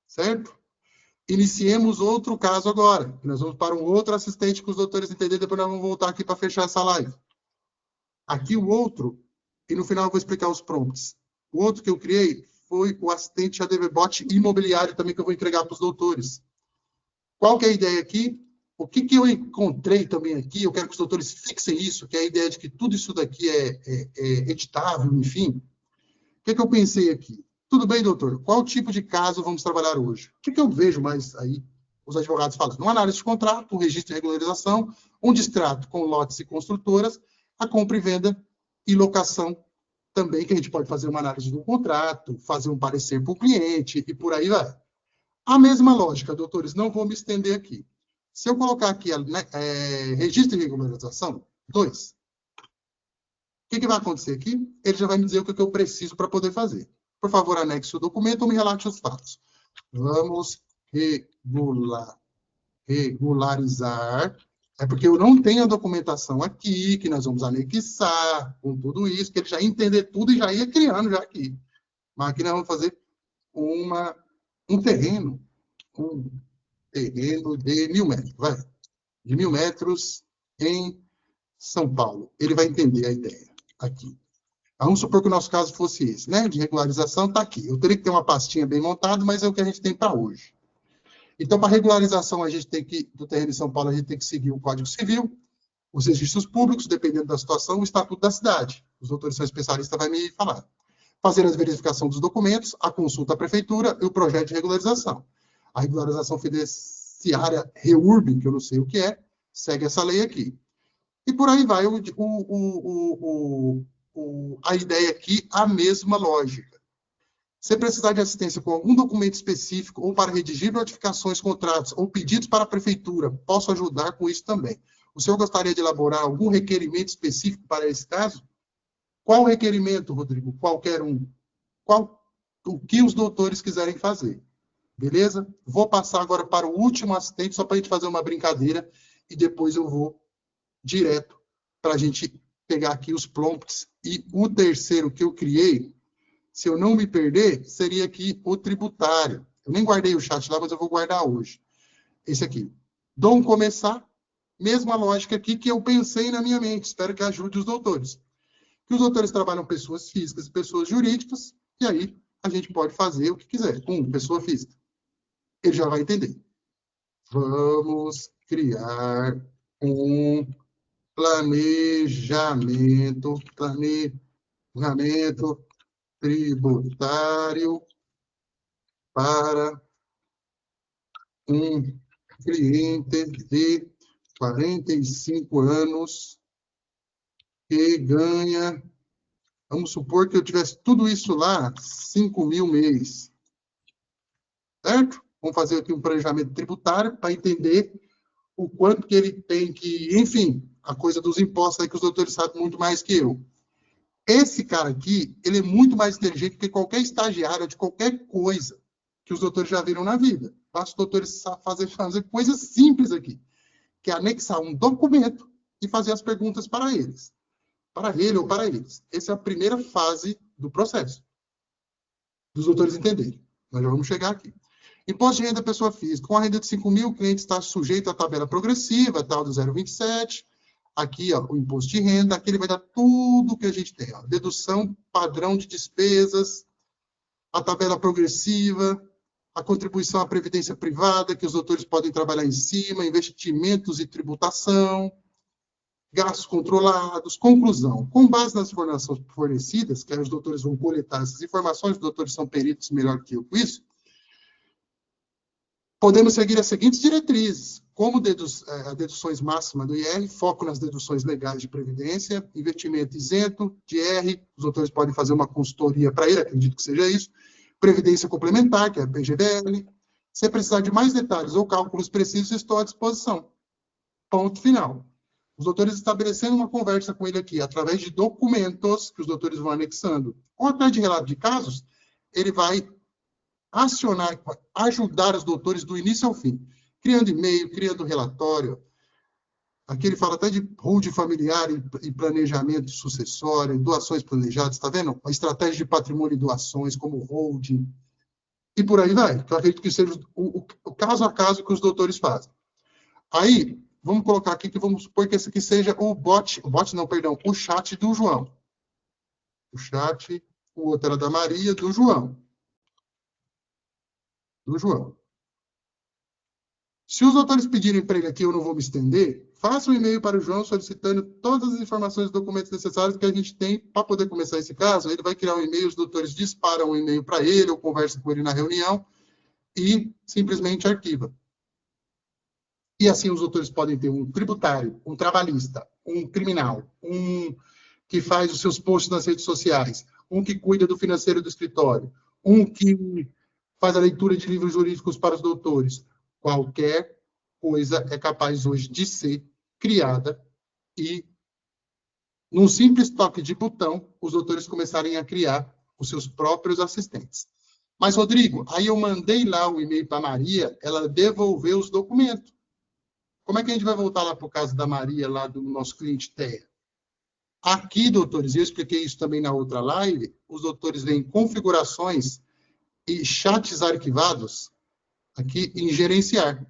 Certo? Iniciemos outro caso agora. Nós vamos para um outro assistente que os doutores entenderem, depois nós vamos voltar aqui para fechar essa live. Aqui o outro, e no final eu vou explicar os prompts. O outro que eu criei foi o assistente ADVBot imobiliário também, que eu vou entregar para os doutores. Qual que é a ideia aqui? O que eu encontrei também aqui, eu quero que os doutores fixem isso, que é a ideia de que tudo isso daqui é editável, enfim. O que eu pensei aqui? Tudo bem, doutor, qual tipo de caso vamos trabalhar hoje? O que eu vejo mais aí os advogados falando? Uma análise de contrato, um registro de regularização, um distrato com lotes e construtoras, a compra e venda e locação também, que a gente pode fazer uma análise do contrato, fazer um parecer para o cliente e por aí vai. A mesma lógica, doutores, não vou me estender aqui. Se eu colocar aqui registro de regularização, 2, o que vai acontecer aqui? Ele já vai me dizer o que eu preciso para poder fazer. Por favor, anexe o documento ou me relate os fatos. Vamos regularizar. É porque eu não tenho a documentação aqui, que nós vamos anexar, com tudo isso, que ele já ia entender tudo e já ia criando já aqui. Mas aqui nós vamos fazer um terreno de 1.000 metros, vai. De 1.000 metros em São Paulo. Ele vai entender a ideia aqui. Vamos supor que o nosso caso fosse esse, né? De regularização, está aqui. Eu teria que ter uma pastinha bem montada, mas é o que a gente tem para hoje. Então, para regularização, a gente tem que, do terreno de São Paulo, a gente tem que seguir o Código Civil, os registros públicos, dependendo da situação, o Estatuto da Cidade. Os doutores são especialistas, vai me falar. Fazer a verificação dos documentos, a consulta à prefeitura e o projeto de regularização. A regularização fiduciária REURB, que eu não sei o que é, segue essa lei aqui. E por aí vai a ideia aqui, a mesma lógica. Se precisar de assistência com algum documento específico ou para redigir notificações, contratos ou pedidos para a prefeitura, posso ajudar com isso também. O senhor gostaria de elaborar algum requerimento específico para esse caso? Qual requerimento, Rodrigo? Qualquer um. O que os doutores quiserem fazer. Beleza? Vou passar agora para o último assistente, só para a gente fazer uma brincadeira, e depois eu vou direto para a gente pegar aqui os prompts. E o terceiro que eu criei, se eu não me perder, seria aqui o tributário. Eu nem guardei o chat lá, mas eu vou guardar hoje. Esse aqui. Dom começar, mesma lógica aqui que eu pensei na minha mente. Espero que ajude os doutores. Que os doutores trabalham pessoas físicas e pessoas jurídicas, e aí a gente pode fazer o que quiser. Pessoa física. Ele já vai entender. Vamos criar um planejamento tributário para um cliente de 45 anos que ganha, vamos supor que eu tivesse tudo isso lá, 5.000 mês. Certo? Vamos fazer aqui um planejamento tributário para entender o quanto que ele tem que, enfim, a coisa dos impostos aí que os doutores sabem muito mais que eu. Esse cara aqui, ele é muito mais inteligente que qualquer estagiário de qualquer coisa que os doutores já viram na vida. Basta os doutores fazer coisas simples aqui, que é anexar um documento e fazer as perguntas para eles. Para ele ou para eles. Essa é a primeira fase do processo. Dos doutores entenderem. Nós já vamos chegar aqui. Imposto de renda pessoa física. Com a renda de 5.000, o cliente está sujeito à tabela progressiva, tal do 0,27. Aqui, ó, o imposto de renda. Aqui ele vai dar tudo que a gente tem. Ó. Dedução, padrão de despesas, a tabela progressiva, a contribuição à previdência privada, que os doutores podem trabalhar em cima, investimentos e tributação, gastos controlados. Conclusão. Com base nas informações fornecidas, que aí os doutores vão coletar essas informações, os doutores são peritos melhor que eu com isso, podemos seguir as seguintes diretrizes, como deduções máximas do IR, foco nas deduções legais de previdência, investimento isento de IR, os doutores podem fazer uma consultoria para ele, acredito que seja isso, previdência complementar, que é a PGBL. Se precisar de mais detalhes ou cálculos precisos, estou à disposição. Ponto final. Os doutores estabelecendo uma conversa com ele aqui, através de documentos que os doutores vão anexando, ou até de relato de casos, ele vai acionar, ajudar os doutores do início ao fim, criando e-mail, criando relatório. Aqui ele fala até de holding familiar e planejamento sucessório, doações planejadas, está vendo? A estratégia de patrimônio e doações, como holding, e por aí vai. Eu acredito que seja o caso a caso que os doutores fazem. Aí, Vamos colocar aqui que vamos supor que esse aqui seja o chat do João. O chat, o outro era da Maria, do João. Se os doutores pedirem para ele aqui, eu não vou me estender, faça um e-mail para o João solicitando todas as informações e documentos necessários que a gente tem para poder começar esse caso. Ele vai criar um e-mail, os doutores disparam um e-mail para ele, ou conversam com ele na reunião e simplesmente arquiva. E assim os doutores podem ter um tributário, um trabalhista, um criminal, um que faz os seus posts nas redes sociais, um que cuida do financeiro do escritório, um que faz a leitura de livros jurídicos para os doutores. Qualquer coisa é capaz hoje de ser criada e, num simples toque de botão, os doutores começarem a criar os seus próprios assistentes. Mas, Rodrigo, aí eu mandei lá o e-mail para a Maria, ela devolveu os documentos. Como é que a gente vai voltar lá para o caso da Maria, lá do nosso cliente TEA? Aqui, doutores, eu expliquei isso também na outra live, os doutores veem configurações e chats arquivados aqui em gerenciar.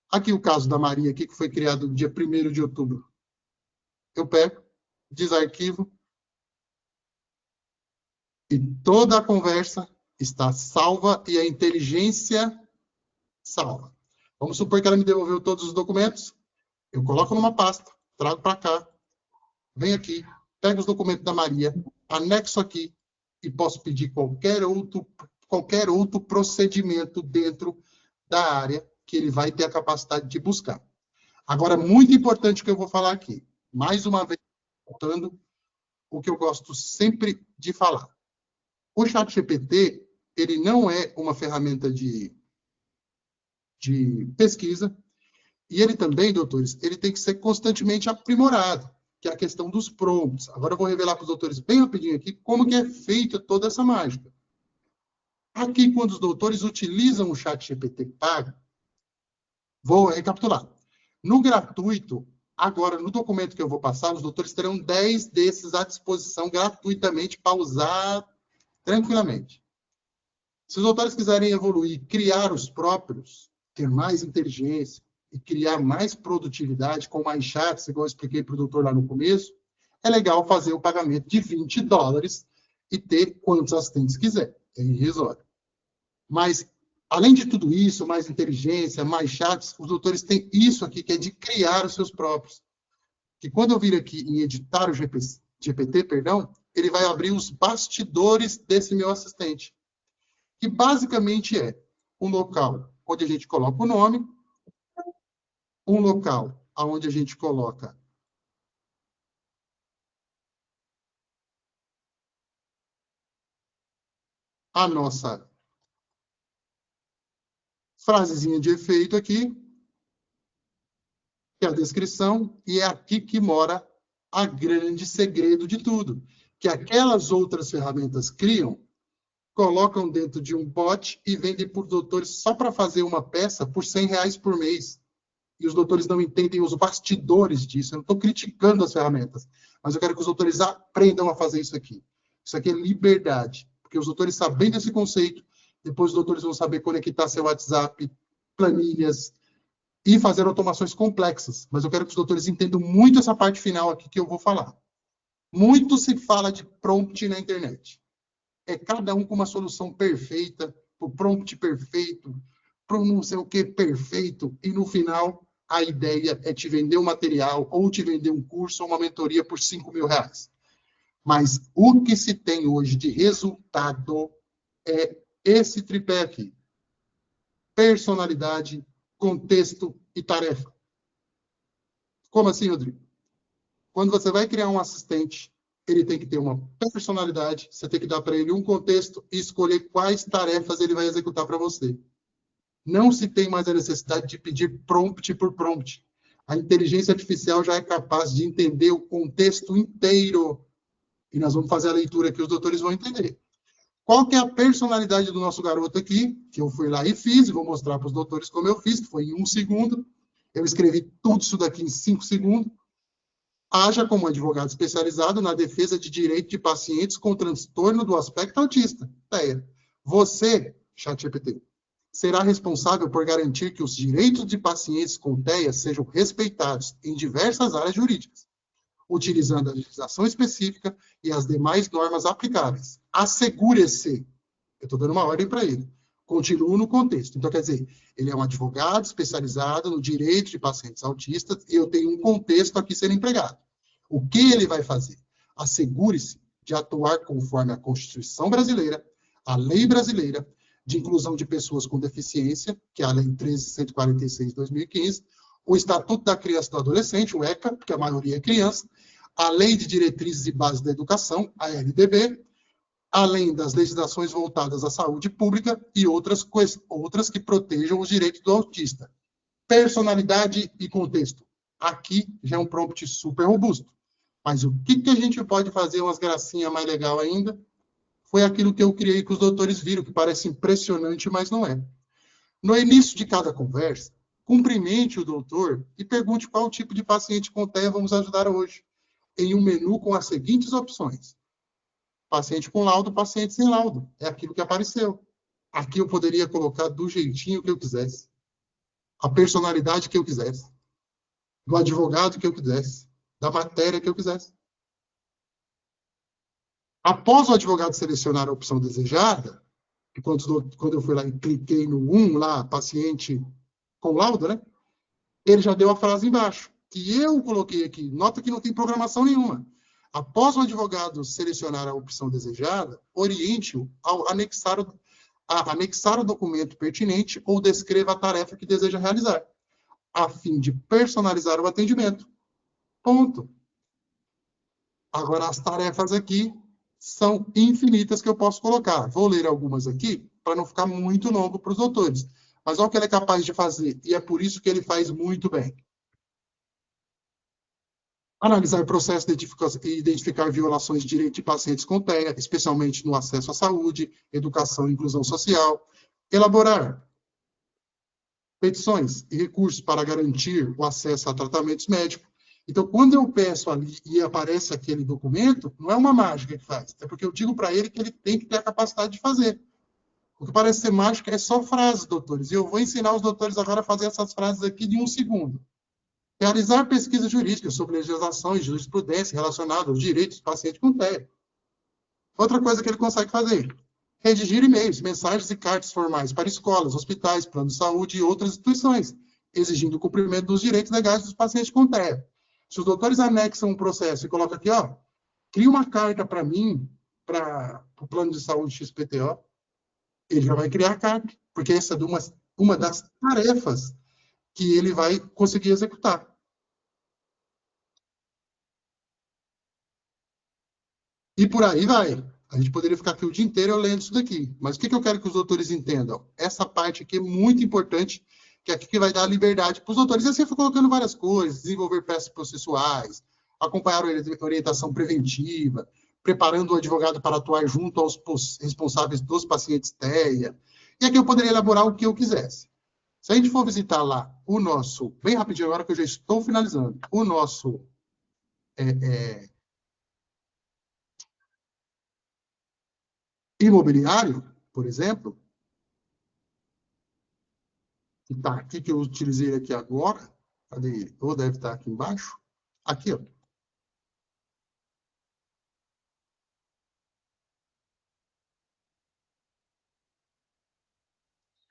Aqui o caso da Maria, aqui, que foi criado no dia 1º de outubro. Eu pego, desarquivo, e toda a conversa está salva e a inteligência salva. Vamos supor que ela me devolveu todos os documentos, eu coloco numa pasta, trago para cá, venho aqui, pego os documentos da Maria, anexo aqui e posso pedir qualquer outro procedimento dentro da área que ele vai ter a capacidade de buscar. Agora, muito importante o que eu vou falar aqui. Mais uma vez, voltando o que eu gosto sempre de falar. O ChatGPT, ele não é uma ferramenta de pesquisa, e ele também, doutores, ele tem que ser constantemente aprimorado, que é a questão dos prompts. Agora eu vou revelar para os doutores bem rapidinho aqui como que é feita toda essa mágica. Aqui, quando os doutores utilizam o ChatGPT pago, vou recapitular. No gratuito, agora, no documento que eu vou passar, os doutores terão 10 desses à disposição gratuitamente para usar tranquilamente. Se os doutores quiserem evoluir, criar os próprios, ter mais inteligência e criar mais produtividade com mais chats, igual eu expliquei para o doutor lá no começo, é legal fazer o pagamento de $20 e ter quantos assistentes quiser. É irrisório. Mas, além de tudo isso, mais inteligência, mais chats, os doutores têm isso aqui, que é de criar os seus próprios. Que quando eu vir aqui em editar o GPT, ele vai abrir os bastidores desse meu assistente. Que basicamente é um local onde a gente coloca o nome, um local onde a gente coloca a nossa frasezinha de efeito aqui, que é a descrição, e é aqui que mora a grande segredo de tudo, que aquelas outras ferramentas criam, colocam dentro de um bot e vendem por doutores só para fazer uma peça por R$100 por mês. E os doutores não entendem os bastidores disso. Eu não estou criticando as ferramentas, mas eu quero que os doutores aprendam a fazer isso aqui. Isso aqui é liberdade, porque os doutores sabendo esse conceito, depois os doutores vão saber conectar seu WhatsApp, planilhas, e fazer automações complexas. Mas eu quero que os doutores entendam muito essa parte final aqui que eu vou falar. Muito se fala de prompt na internet. É cada um com uma solução perfeita, o prompt perfeito, para não sei o que perfeito, e no final a ideia é te vender um material, ou te vender um curso, ou uma mentoria por R$5.000. Mas o que se tem hoje de resultado é esse tripé aqui. Personalidade, contexto e tarefa. Como assim, Rodrigo? Quando você vai criar um assistente, ele tem que ter uma personalidade, você tem que dar para ele um contexto e escolher quais tarefas ele vai executar para você. Não se tem mais a necessidade de pedir prompt por prompt. A inteligência artificial já é capaz de entender o contexto inteiro. E nós vamos fazer a leitura que os doutores vão entender. Qual que é a personalidade do nosso garoto aqui? Que eu fui lá e fiz, e vou mostrar para os doutores como eu fiz, que foi em 1 segundo. Eu escrevi tudo isso daqui em 5 segundos. Haja como advogado especializado na defesa de direito de pacientes com transtorno do aspecto autista. Você, ChatGPT, será responsável por garantir que os direitos de pacientes com TEA sejam respeitados em diversas áreas jurídicas, utilizando a legislação específica e as demais normas aplicáveis. Assegure-se, eu estou dando uma ordem para ele, continuo no contexto. Então, quer dizer, ele é um advogado especializado no direito de pacientes autistas e eu tenho um contexto aqui sendo empregado. O que ele vai fazer? Assegure-se de atuar conforme a Constituição brasileira, a lei brasileira de inclusão de pessoas com deficiência, que é a Lei 13.146 de 2015, o Estatuto da Criança e do Adolescente, o ECA, que a maioria é criança, a Lei de Diretrizes e Bases da Educação, a LDB, além das legislações voltadas à saúde pública e outras que protejam os direitos do autista. Personalidade e contexto. Aqui já é um prompt super robusto. Mas o que a gente pode fazer umas gracinhas mais legal ainda? Foi aquilo que eu criei que os doutores viram, que parece impressionante, mas não é. No início de cada conversa, cumprimente o doutor e pergunte qual tipo de paciente com TEA vamos ajudar hoje, em um menu com as seguintes opções. Paciente com laudo, paciente sem laudo. É aquilo que apareceu. Aqui eu poderia colocar do jeitinho que eu quisesse. A personalidade que eu quisesse. Do advogado que eu quisesse. Da matéria que eu quisesse. Após o advogado selecionar a opção desejada, e quando eu fui lá e cliquei no 1, lá, paciente com laudo, né? Ele já deu a frase embaixo, que eu coloquei aqui. Nota que não tem programação nenhuma. Após o advogado selecionar a opção desejada, oriente-o ao anexar o documento pertinente ou descreva a tarefa que deseja realizar, a fim de personalizar o atendimento. Ponto. Agora, as tarefas aqui são infinitas que eu posso colocar. Vou ler algumas aqui, para não ficar muito longo para os doutores. Mas olha o que ele é capaz de fazer, e é por isso que ele faz muito bem. Analisar processos e identificar violações de direitos de pacientes com TEA, especialmente no acesso à saúde, educação e inclusão social. Elaborar petições e recursos para garantir o acesso a tratamentos médicos. Então, quando eu peço ali e aparece aquele documento, não é uma mágica que faz, é porque eu digo para ele que ele tem que ter a capacidade de fazer. O que parece ser mágica é só frases, doutores. E eu vou ensinar os doutores agora a fazer essas frases aqui de 1 segundo. Realizar pesquisas jurídicas sobre legislação e jurisprudência relacionada aos direitos do paciente com TEA. Outra coisa que ele consegue fazer: redigir e-mails, mensagens e cartas formais para escolas, hospitais, planos de saúde e outras instituições, exigindo o cumprimento dos direitos legais dos pacientes com TEA. Se os doutores anexam um processo e colocam aqui, ó, cria uma carta para mim, para o plano de saúde XPTO, ele já vai criar a carta, porque essa é uma das tarefas que ele vai conseguir executar. E por aí vai. A gente poderia ficar aqui o dia inteiro lendo isso daqui. Mas o que eu quero que os doutores entendam? Essa parte aqui é muito importante, que é aqui que vai dar liberdade para os doutores. E assim eu fui colocando várias coisas, desenvolver peças processuais, acompanhar orientação preventiva, preparando o advogado para atuar junto aos responsáveis dos pacientes TEA. E aqui eu poderia elaborar o que eu quisesse. Se a gente for visitar lá o nosso, bem rapidinho agora que eu já estou finalizando, o nosso imobiliário, por exemplo, que está aqui, que eu utilizei aqui agora, cadê ele? Ou deve estar aqui embaixo. Aqui, ó.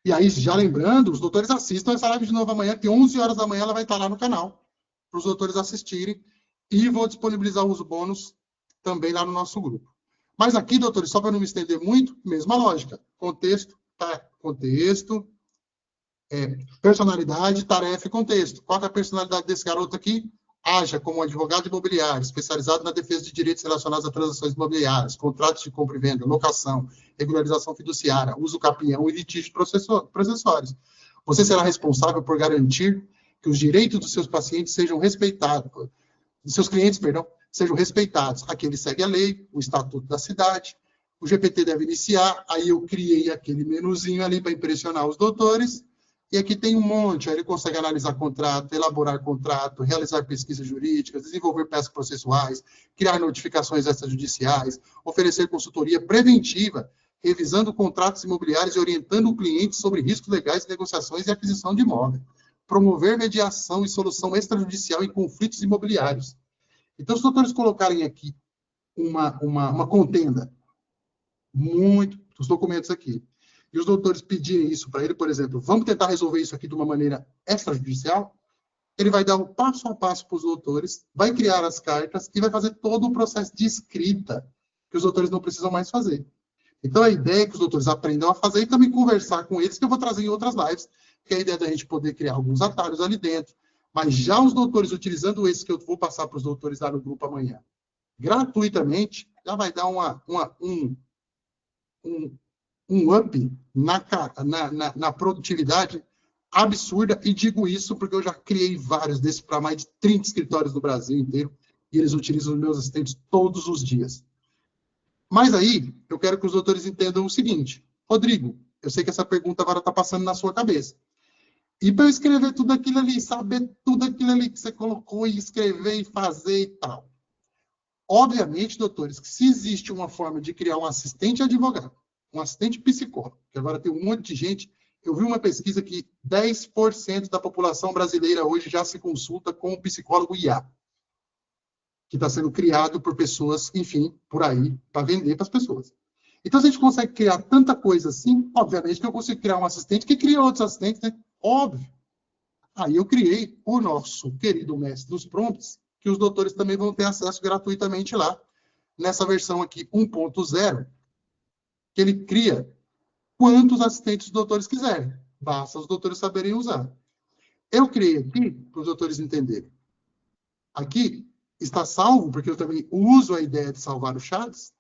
E aí, já lembrando, os doutores assistam essa live de novo amanhã, que 11 horas da manhã ela vai estar lá no canal, para os doutores assistirem, e vou disponibilizar os bônus também lá no nosso grupo. Mas aqui, doutores, só para não me estender muito, mesma lógica. Contexto, tá? Contexto, personalidade, tarefa e contexto. Qual é a personalidade desse garoto aqui? Haja como advogado imobiliário, especializado na defesa de direitos relacionados a transações imobiliárias, contratos de compra e venda, locação, regularização fiduciária, uso capião e litígios processórios. Você será responsável por garantir que os direitos dos seus pacientes sejam respeitados, dos seus clientes, perdão, sejam respeitados. Aqui ele segue a lei, o estatuto da cidade, o GPT deve iniciar, aí eu criei aquele menuzinho ali para impressionar os doutores. E aqui tem um monte, aí ele consegue analisar contrato, elaborar contrato, realizar pesquisas jurídicas, desenvolver peças processuais, criar notificações extrajudiciais, oferecer consultoria preventiva, revisando contratos imobiliários e orientando o cliente sobre riscos legais, negociações e aquisição de imóvel, promover mediação e solução extrajudicial em conflitos imobiliários. Então, os doutores colocarem aqui uma contenda, muitos documentos aqui, e os doutores pedirem isso para ele, por exemplo, vamos tentar resolver isso aqui de uma maneira extrajudicial, ele vai dar o passo a passo para os doutores, vai criar as cartas e vai fazer todo o processo de escrita que os doutores não precisam mais fazer. Então, a ideia é que os doutores aprendam a fazer e também conversar com eles, que eu vou trazer em outras lives, que é a ideia da gente poder criar alguns atalhos ali dentro. Mas já os doutores, utilizando esse que eu vou passar para os doutores lá no grupo amanhã, gratuitamente, já vai dar um up na produtividade absurda, e digo isso porque eu já criei vários desses para mais de 30 escritórios do Brasil inteiro, e eles utilizam os meus assistentes todos os dias. Mas aí, eu quero que os doutores entendam o seguinte: Rodrigo, eu sei que essa pergunta agora está passando na sua cabeça. E para eu escrever tudo aquilo ali, saber tudo aquilo ali que você colocou, e escrever e fazer e tal. Obviamente, doutores, que se existe uma forma de criar um assistente advogado, um assistente psicólogo, que agora tem um monte de gente, eu vi uma pesquisa que 10% da população brasileira hoje já se consulta com um psicólogo IA, que está sendo criado por pessoas, enfim, por aí, para vender para as pessoas. Então, se a gente consegue criar tanta coisa assim, obviamente que eu consigo criar um assistente que cria outros assistentes, né? Óbvio. Aí eu criei o nosso querido mestre dos prompts, que os doutores também vão ter acesso gratuitamente lá, nessa versão aqui 1.0, que ele cria quantos assistentes os doutores quiserem. Basta os doutores saberem usar. Eu criei aqui, para os doutores entenderem. Aqui está salvo, porque eu também uso a ideia de salvar os chats.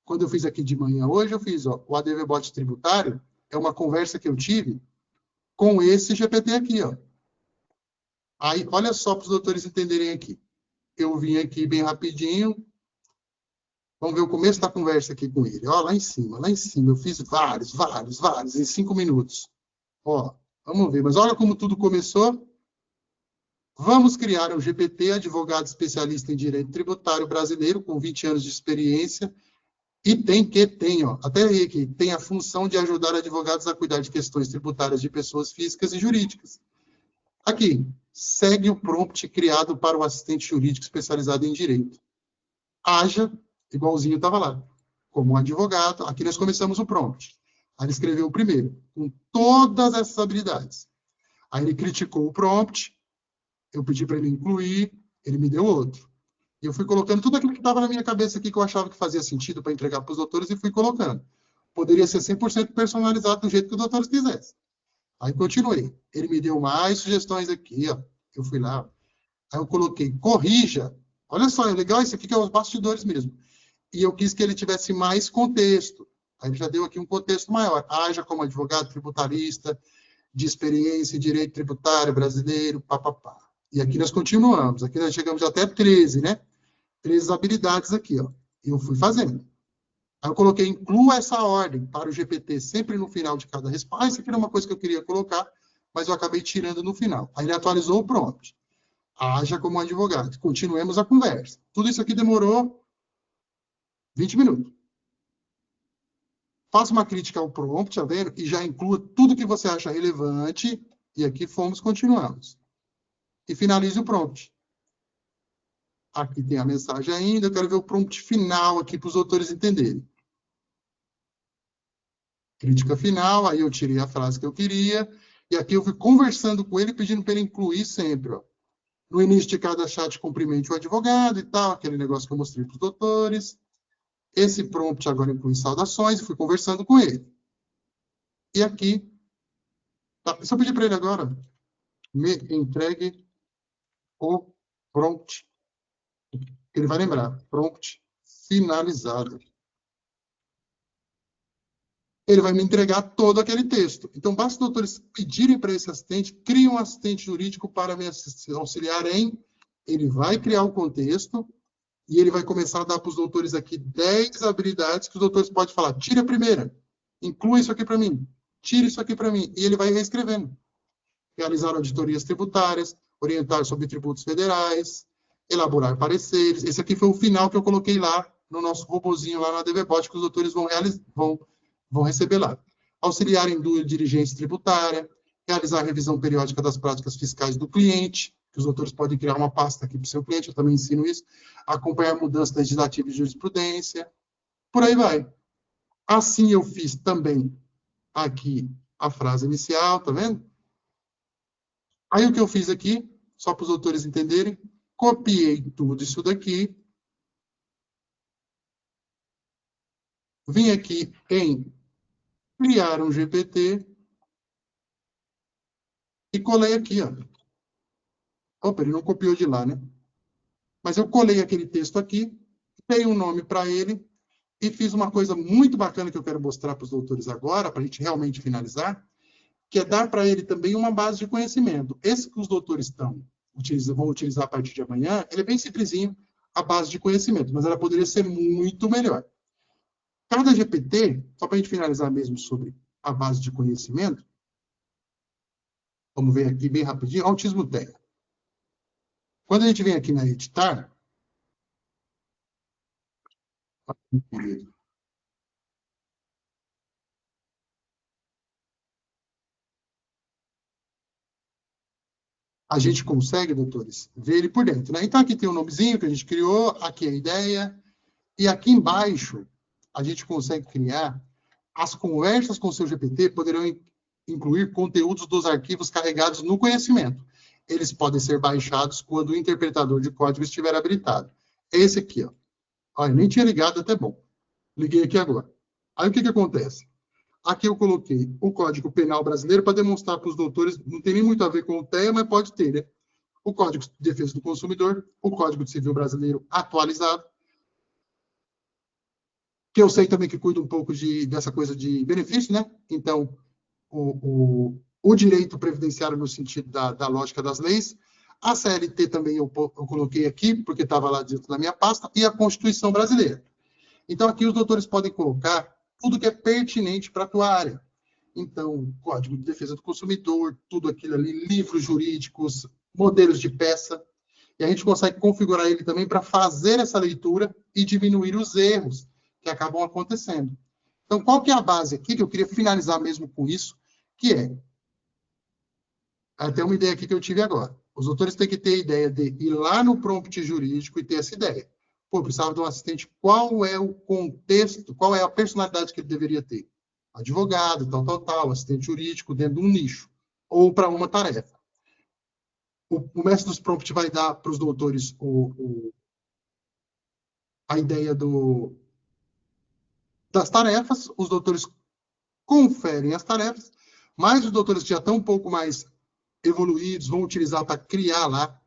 Quando eu fiz aqui de manhã hoje, eu fiz, ó, o ADV-Bot tributário, é uma conversa que eu tive com esse GPT aqui, ó. Aí, olha só para os doutores entenderem aqui. Eu vim aqui bem rapidinho. Vamos ver o começo da conversa aqui com ele. Ó, lá em cima. Eu fiz vários, em 5 minutos. Ó, vamos ver. Mas olha como tudo começou. Vamos criar um GPT, advogado especialista em direito tributário brasileiro, com 20 anos de experiência, e tem, ó, até aqui, tem a função de ajudar advogados a cuidar de questões tributárias de pessoas físicas e jurídicas. Aqui, segue o prompt criado para o assistente jurídico especializado em direito. Haja, igualzinho estava lá, como um advogado. Aqui nós começamos o prompt. Aí ele escreveu o primeiro, com todas essas habilidades. Aí ele criticou o prompt, eu pedi para ele incluir, ele me deu outro. E eu fui colocando tudo aquilo que estava na minha cabeça aqui, que eu achava que fazia sentido para entregar para os doutores, e fui colocando. Poderia ser 100% personalizado do jeito que os doutores quisessem. Aí continuei. Ele me deu mais sugestões aqui, ó. Eu fui lá. Aí eu coloquei, corrija. Olha só, é legal isso aqui, que é os bastidores mesmo. E eu quis que ele tivesse mais contexto. Aí ele já deu aqui um contexto maior. Haja como advogado tributarista, de experiência em direito tributário brasileiro, papapá. E aqui nós continuamos. Aqui nós chegamos até 13, né? 13 habilidades aqui, ó. E eu fui fazendo. Aí eu coloquei, inclua essa ordem para o GPT sempre no final de cada resposta. Isso aqui era uma coisa que eu queria colocar, mas eu acabei tirando no final. Aí ele atualizou o prompt. Haja como advogado. Continuemos a conversa. Tudo isso aqui demorou 20 minutos. Faça uma crítica ao prompt, tá vendo? E já inclua tudo que você acha relevante. E aqui continuamos. E finalize o prompt. Aqui tem a mensagem ainda. Eu quero ver o prompt final aqui para os autores entenderem. Crítica final, aí eu tirei a frase que eu queria. E aqui eu fui conversando com ele, pedindo para ele incluir sempre, ó. No início de cada chat, cumprimente o advogado e tal, aquele negócio que eu mostrei para os doutores. Esse prompt agora inclui saudações, e fui conversando com ele. E aqui, tá, se eu pedir para ele agora, me entregue o prompt, ele vai lembrar, prompt finalizado. Ele vai me entregar todo aquele texto. Então, basta os doutores pedirem para esse assistente, crie um assistente jurídico para me auxiliar em... Ele vai criar o contexto e ele vai começar a dar para os doutores aqui 10 habilidades que os doutores podem falar. Tire a primeira, inclua isso aqui para mim, tire isso aqui para mim. E ele vai reescrevendo. Realizar auditorias tributárias, orientar sobre tributos federais, elaborar pareceres. Esse aqui foi o final que eu coloquei lá no nosso robozinho lá na ADV-Bot, que os doutores vão vão receber lá. Auxiliar em diligência tributária, realizar a revisão periódica das práticas fiscais do cliente, que os doutores podem criar uma pasta aqui para o seu cliente, eu também ensino isso, acompanhar a mudança legislativa e jurisprudência, por aí vai. Assim eu fiz também aqui a frase inicial, tá vendo? Aí o que eu fiz aqui, só para os doutores entenderem, copiei tudo isso daqui, vim aqui em criar um GPT e colei aqui, ó. Opa, ele não copiou de lá, né? Mas eu colei aquele texto aqui, dei um nome para ele e fiz uma coisa muito bacana que eu quero mostrar para os doutores agora, para a gente realmente finalizar, que é dar para ele também uma base de conhecimento. Esse que os doutores vão utilizar a partir de amanhã, ele é bem simplesinho, a base de conhecimento, mas ela poderia ser muito melhor. Cada GPT, só para a gente finalizar mesmo sobre a base de conhecimento, vamos ver aqui bem rapidinho, Autismo Tech. Quando a gente vem aqui na editar, a gente consegue, doutores, ver ele por dentro, né? Então, aqui tem o nomezinho que a gente criou, aqui a ideia, e aqui embaixo a gente consegue criar as conversas com o seu GPT poderão incluir conteúdos dos arquivos carregados no conhecimento. Eles podem ser baixados quando o interpretador de código estiver habilitado. Esse aqui, ó. Olha, nem tinha ligado, até bom. Liguei aqui agora. Aí o que acontece? Aqui eu coloquei o Código Penal brasileiro para demonstrar para os doutores, não tem nem muito a ver com o TEA, mas pode ter, né? O Código de Defesa do Consumidor, o Código Civil brasileiro atualizado, que eu sei também que cuida um pouco dessa coisa de benefício, né? Então, o direito previdenciário no sentido da lógica das leis, a CLT também eu coloquei aqui, porque estava lá dentro da minha pasta, e a Constituição brasileira. Então, aqui os doutores podem colocar tudo que é pertinente para a tua área. Então, Código de Defesa do Consumidor, tudo aquilo ali, livros jurídicos, modelos de peça, e a gente consegue configurar ele também para fazer essa leitura e diminuir os erros que acabam acontecendo. Então, qual que é a base aqui, que eu queria finalizar mesmo com isso, que é, até uma ideia aqui que eu tive agora, os doutores têm que ter a ideia de ir lá no prompt jurídico e ter essa ideia. Pô, precisava de um assistente, qual é o contexto, qual é a personalidade que ele deveria ter? Advogado, tal, assistente jurídico, dentro de um nicho, ou para uma tarefa. O mestre dos prompts vai dar para os doutores a ideia das tarefas, os doutores conferem as tarefas, mas os doutores que já estão um pouco mais evoluídos vão utilizar para criar lá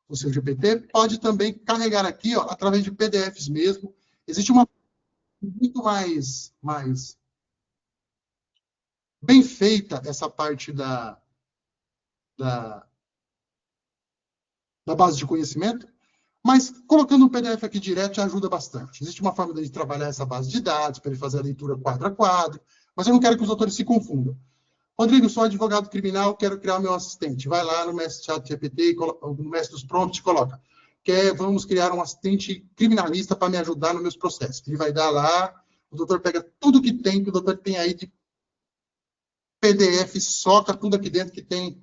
o seu GPT, pode também carregar aqui, ó, através de PDFs mesmo. Existe uma muito mais bem feita essa parte da base de conhecimento, mas colocando o PDF aqui direto já ajuda bastante. Existe uma forma de trabalhar essa base de dados, para ele fazer a leitura quadro a quadro, mas eu não quero que os autores se confundam. Rodrigo, sou advogado criminal, quero criar o meu assistente. Vai lá no mestre ChatGPT, no mestre dos prompts, coloca. Vamos criar um assistente criminalista para me ajudar nos meus processos. Ele vai dar lá, o doutor pega tudo que tem, que o doutor tem aí de PDF, soca tudo aqui dentro que tem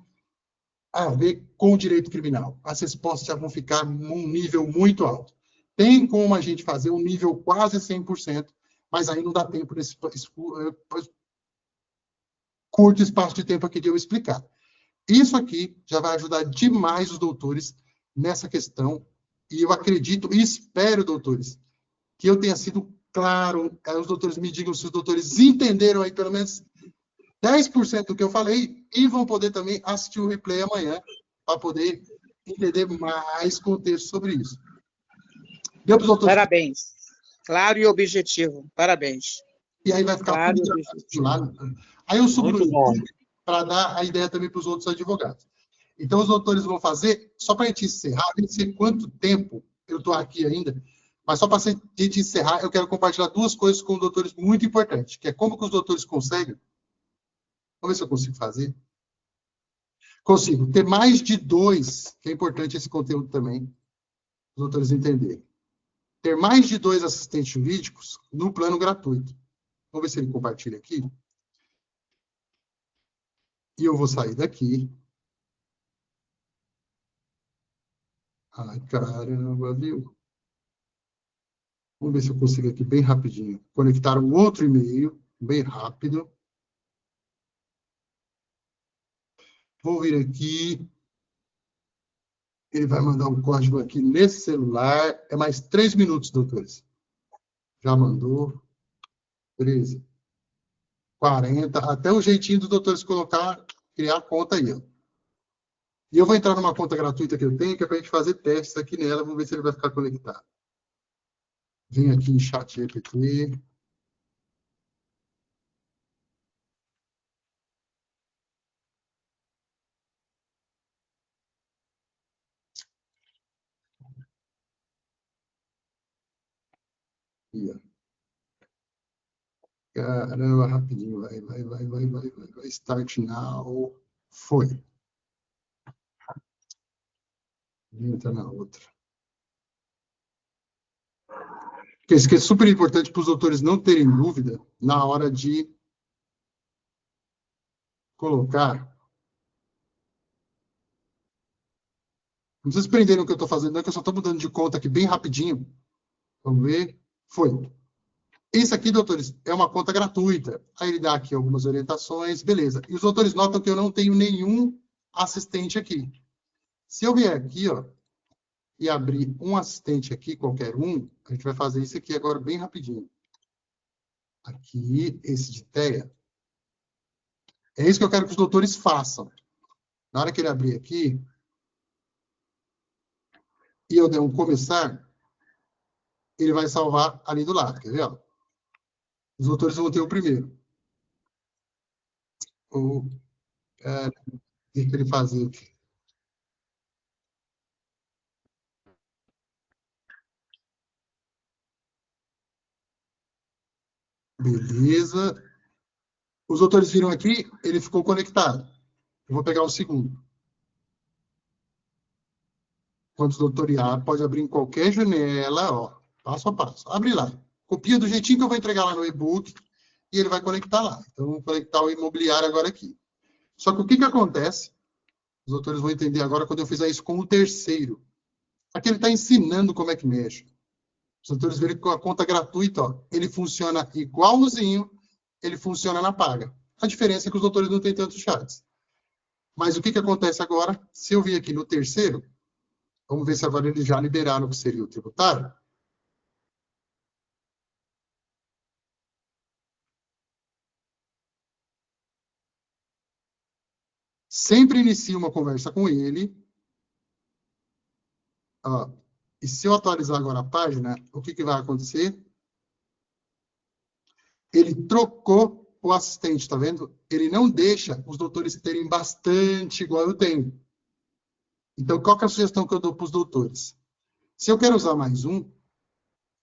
a ver com o direito criminal. As respostas já vão ficar num nível muito alto. Tem como a gente fazer um nível quase 100%, mas aí não dá tempo nesse curto espaço de tempo aqui de eu explicar. Isso aqui já vai ajudar demais os doutores nessa questão, e eu acredito e espero, doutores, que eu tenha sido claro, os doutores me digam se os doutores entenderam aí pelo menos 10% do que eu falei, e vão poder também assistir o replay amanhã, para poder entender mais contexto sobre isso. Deu para os doutores? Parabéns. Claro e objetivo. Parabéns. E aí vai ficar claro tudo lá. Aí eu subo no YouTube para dar a ideia também para os outros advogados. Então, os doutores vão fazer, só para a gente encerrar, nem sei quanto tempo eu estou aqui ainda, mas só para a gente encerrar, eu quero compartilhar duas coisas com os doutores muito importantes, que é como que os doutores conseguem. Vamos ver se eu consigo fazer. Consigo ter mais de 2, que é importante esse conteúdo também, os doutores entenderem. Ter mais de 2 assistentes jurídicos no plano gratuito. Vamos ver se ele compartilha aqui. E eu vou sair daqui. Ai, caramba, viu? Vamos ver se eu consigo aqui bem rapidinho. Conectar um outro e-mail, bem rápido. Vou vir aqui. Ele vai mandar um código aqui nesse celular. É mais 3 minutos, doutores. Já mandou. 13. 40. Até o jeitinho dos doutores criar a conta aí, ó. E eu vou entrar numa conta gratuita que eu tenho, que é para a gente fazer testes aqui nela. Vamos ver se ele vai ficar conectado. Vem aqui em chat GPT. Aqui, ó. Caramba, rapidinho. Vai. Start now. Foi. Entra na outra. Porque isso aqui é super importante para os doutores não terem dúvida na hora de colocar. Não precisa se prender no que eu estou fazendo, não, que eu só estou mudando de conta aqui bem rapidinho. Vamos ver. Foi. Esse aqui, doutores, é uma conta gratuita. Aí ele dá aqui algumas orientações, beleza. E os doutores notam que eu não tenho nenhum assistente aqui. Se eu vier aqui, ó, e abrir um assistente aqui, qualquer um, a gente vai fazer isso aqui agora bem rapidinho. Aqui, esse de TEA. É isso que eu quero que os doutores façam. Na hora que ele abrir aqui, e eu der um começar, ele vai salvar ali do lado, quer ver? Ó? Os doutores vão ter o primeiro. O que ele fazer aqui? Beleza. Os doutores viram aqui, ele ficou conectado. Eu vou pegar o segundo. Quando o doutoriar, pode abrir em qualquer janela, ó, passo a passo. Abre lá. Copia do jeitinho que eu vou entregar lá no e-book e ele vai conectar lá. Então, vou conectar o imobiliário agora aqui. Só que o que acontece? Os doutores vão entender agora quando eu fizer isso com o terceiro. Aqui ele está ensinando como é que mexe. Os doutores verem que com a conta gratuita, ó, ele funciona igualzinho, ele funciona na paga. A diferença é que os doutores não têm tantos chats. Mas o que acontece agora? Se eu vir aqui no terceiro, vamos ver se agora eles já liberaram o que seria o tributário. Sempre inicio uma conversa com ele. Ó, e se eu atualizar agora a página, o que vai acontecer? Ele trocou o assistente, tá vendo? Ele não deixa os doutores terem bastante igual eu tenho. Então, qual que é a sugestão que eu dou para os doutores? Se eu quero usar mais um,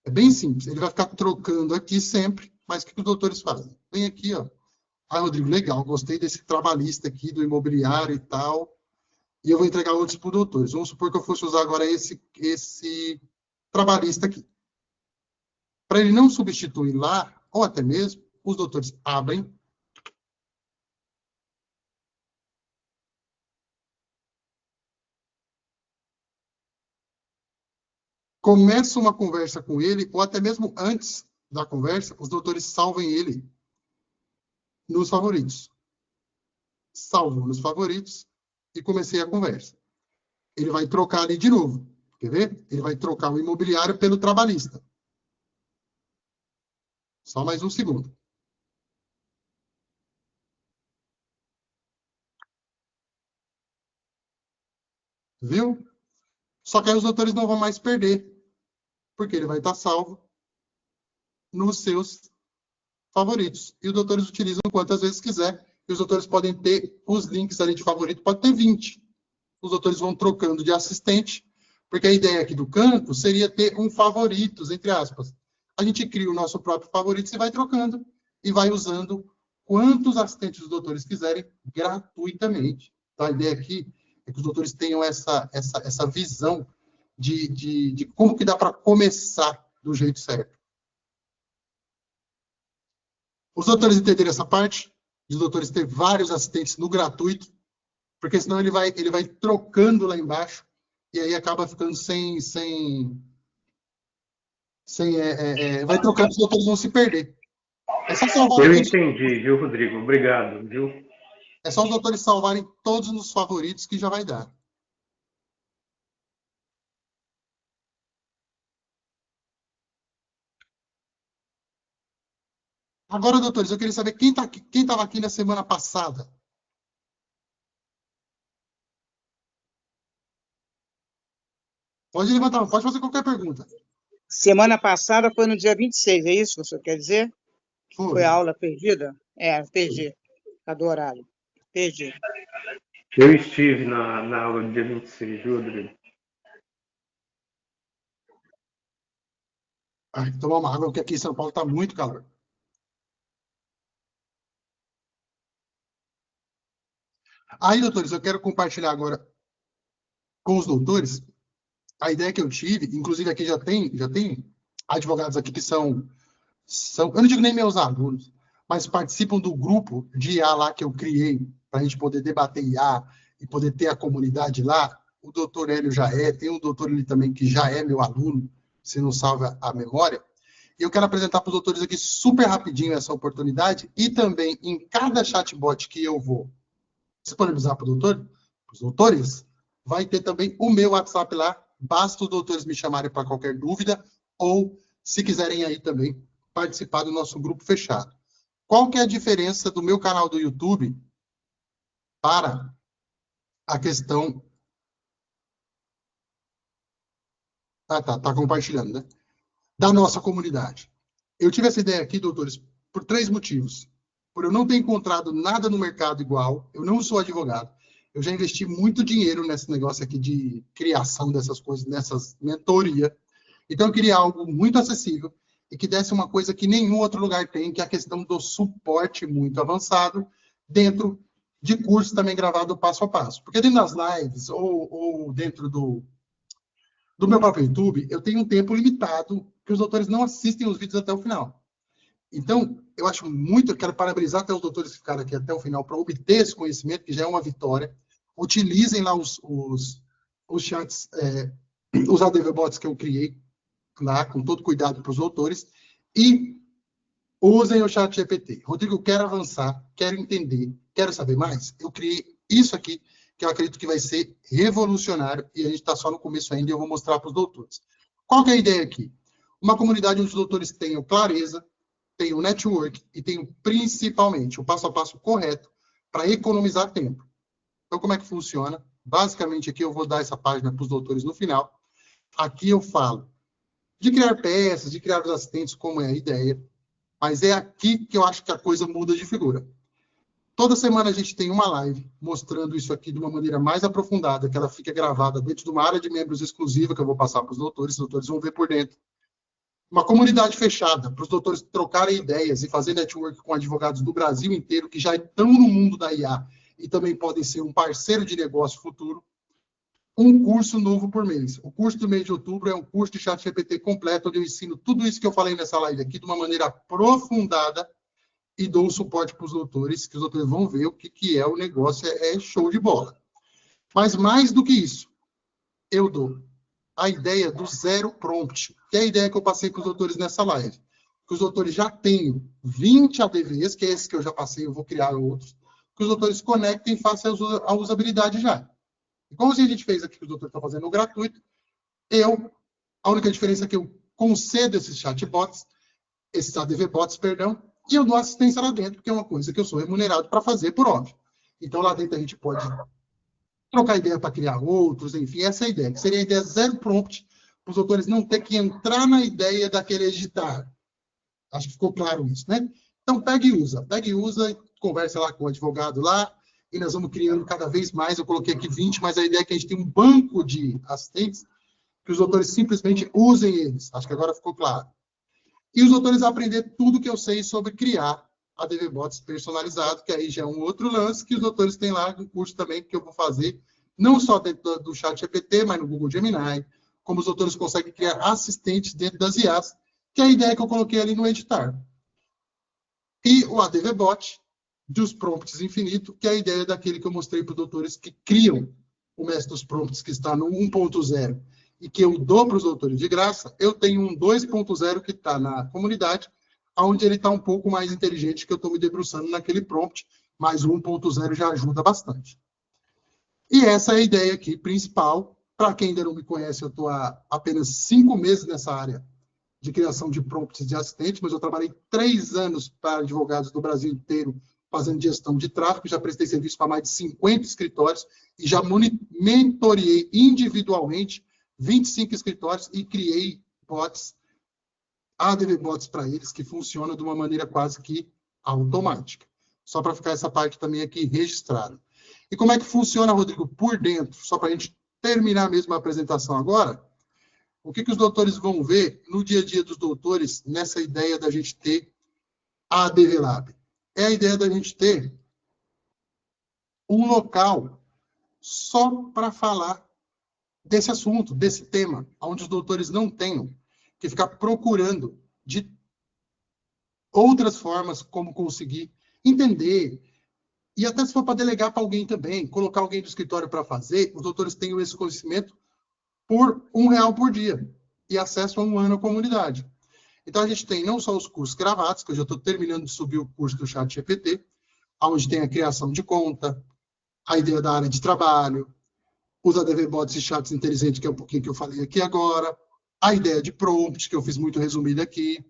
é bem simples. Ele vai ficar trocando aqui sempre, mas o que os doutores fazem? Vem aqui, ó. Ah, Rodrigo, legal, gostei desse trabalhista aqui, do imobiliário e tal, e eu vou entregar outros para os doutores. Vamos supor que eu fosse usar agora esse trabalhista aqui. Para ele não substituir lá, ou até mesmo, os doutores abrem. Começa uma conversa com ele, ou até mesmo antes da conversa, os doutores salvem ele nos favoritos. Salvo nos favoritos e comecei a conversa. Ele vai trocar ali de novo. Quer ver? Ele vai trocar o imobiliário pelo trabalhista. Só mais um segundo. Viu? Só que aí os doutores não vão mais perder, porque ele vai estar salvo nos seus favoritos. E os doutores utilizam quantas vezes quiser. E os doutores podem ter os links ali de favorito, pode ter 20. Os doutores vão trocando de assistente, porque a ideia aqui do campo seria ter um favoritos, entre aspas. A gente cria o nosso próprio favorito e vai trocando e vai usando quantos assistentes os doutores quiserem gratuitamente. Então, a ideia aqui é que os doutores tenham essa visão de como que dá para começar do jeito certo. Os doutores entenderem essa parte, os doutores ter vários assistentes no gratuito, porque senão ele vai trocando lá embaixo e aí acaba ficando vai trocando, os doutores vão se perder. É só salvar Eu entendi, viu, Rodrigo? Obrigado, viu? É só os doutores salvarem todos nos favoritos que já vai dar. Agora, doutores, eu queria saber quem estava aqui na semana passada. Pode levantar, pode fazer qualquer pergunta. Semana passada foi no dia 26, é isso que o senhor quer dizer? Foi a aula perdida? Perdi. Cadê o horário? Perdi. Eu estive na aula do dia 26, viu, Rodrigo? Tomar uma água, porque aqui em São Paulo está muito calor. Aí, doutores, eu quero compartilhar agora com os doutores a ideia que eu tive, inclusive aqui já tem advogados aqui que são, eu não digo nem meus alunos, mas participam do grupo de IA lá que eu criei para a gente poder debater IA e poder ter a comunidade lá. O doutor Hélio já tem um doutor ali também que já é meu aluno, se não salva a memória. E eu quero apresentar para os doutores aqui super rapidinho essa oportunidade e também em cada chatbot que eu vou disponibilizar para os doutores, vai ter também o meu WhatsApp lá. Basta os doutores me chamarem para qualquer dúvida ou, se quiserem aí também, participar do nosso grupo fechado. Qual que é a diferença do meu canal do YouTube para a questão... Tá compartilhando, né? Da nossa comunidade. Eu tive essa ideia aqui, doutores, por 3 motivos. Por eu não ter encontrado nada no mercado igual, eu não sou advogado, eu já investi muito dinheiro nesse negócio aqui de criação dessas coisas, nessas mentoria. Então, eu queria algo muito acessível e que desse uma coisa que nenhum outro lugar tem, que é a questão do suporte muito avançado dentro de curso também gravado passo a passo. Porque dentro das lives ou dentro do meu próprio YouTube, eu tenho um tempo limitado que os doutores não assistem os vídeos até o final. Então, eu acho muito, eu quero parabenizar até os doutores que ficaram aqui até o final para obter esse conhecimento, que já é uma vitória. Utilizem lá os chats, os ADVBots que eu criei lá, com todo cuidado para os doutores, e usem o chat GPT. Rodrigo, eu quero avançar, quero entender, quero saber mais. Eu criei isso aqui, que eu acredito que vai ser revolucionário, e a gente está só no começo ainda, e eu vou mostrar para os doutores. Qual que é a ideia aqui? Uma comunidade onde os doutores tenham clareza, tenham network e tenham principalmente o passo a passo correto para economizar tempo. Então, como é que funciona? Basicamente, aqui eu vou dar essa página para os doutores no final. Aqui eu falo de criar peças, de criar os assistentes, como é a ideia, mas é aqui que eu acho que a coisa muda de figura. Toda semana a gente tem uma live mostrando isso aqui de uma maneira mais aprofundada, que ela fica gravada dentro de uma área de membros exclusiva que eu vou passar para os doutores vão ver por dentro. Uma comunidade fechada, para os doutores trocarem ideias e fazer network com advogados do Brasil inteiro que já estão no mundo da IA e também podem ser um parceiro de negócio futuro. Um curso novo por mês. O curso do mês de outubro é um curso de ChatGPT completo, onde eu ensino tudo isso que eu falei nessa live aqui de uma maneira aprofundada e dou o suporte para os doutores, que os doutores vão ver o que é o negócio, é show de bola. Mas mais do que isso, eu dou a ideia do zero prompt, que é a ideia que eu passei para os doutores nessa live. Que os doutores já têm 20 ADVs, que é esse que eu já passei, eu vou criar outros, que os doutores conectem e façam a usabilidade já. Como a gente fez aqui, que os doutores estão fazendo no gratuito, a única diferença é que eu concedo esses chatbots, esses ADVbots, perdão, e eu dou assistência lá dentro, que é uma coisa que eu sou remunerado para fazer, por óbvio. Então, lá dentro a gente pode trocar ideia para criar outros, enfim, essa é a ideia. Que seria a ideia zero prompt, para os doutores não ter que entrar na ideia daquele editar. Acho que ficou claro isso, né? Então, pega e usa, conversa lá com o advogado lá, e nós vamos criando cada vez mais. Eu coloquei aqui 20, mas a ideia é que a gente tem um banco de assistentes que os doutores simplesmente usem eles. Acho que agora ficou claro. E os doutores aprender tudo que eu sei sobre criar ADVbots personalizado, que aí já é um outro lance que os doutores têm lá no curso também, que eu vou fazer, não só dentro do ChatGPT, mas no Google Gemini, como os doutores conseguem criar assistentes dentro das IAs, que é a ideia que eu coloquei ali no editar. E o ADVBot, dos prompts infinito, que é a ideia daquele que eu mostrei para os doutores que criam o mestre dos prompts, que está no 1.0, e que eu dou para os doutores de graça. Eu tenho um 2.0 que está na comunidade, onde ele está um pouco mais inteligente, que eu estou me debruçando naquele prompt, mas o 1.0 já ajuda bastante. E essa é a ideia aqui principal. Para quem ainda não me conhece, eu estou há apenas 5 meses nessa área de criação de prompts de assistente, mas eu trabalhei 3 anos para advogados do Brasil inteiro fazendo gestão de tráfego, já prestei serviço para mais de 50 escritórios e já mentoreei individualmente 25 escritórios e criei bots, ADV bots para eles, que funcionam de uma maneira quase que automática. Só para ficar essa parte também aqui registrada. E como é que funciona, Rodrigo, por dentro? Só para a gente terminar mesmo a apresentação agora. O que os doutores vão ver no dia a dia dos doutores nessa ideia da gente ter a ADV Lab? É a ideia da gente ter um local só para falar desse assunto, desse tema, onde os doutores não tenham que ficar procurando de outras formas como conseguir entender. E até se for para delegar para alguém também, colocar alguém do escritório para fazer, os doutores tenham esse conhecimento por R$1 por dia e acesso a 1 ano à comunidade. Então, a gente tem não só os cursos gravados, que eu já estou terminando de subir o curso do ChatGPT, onde tem a criação de conta, a ideia da área de trabalho, os ADV bots e chats inteligentes, que é um pouquinho que eu falei aqui agora, a ideia de prompt, que eu fiz muito resumido aqui,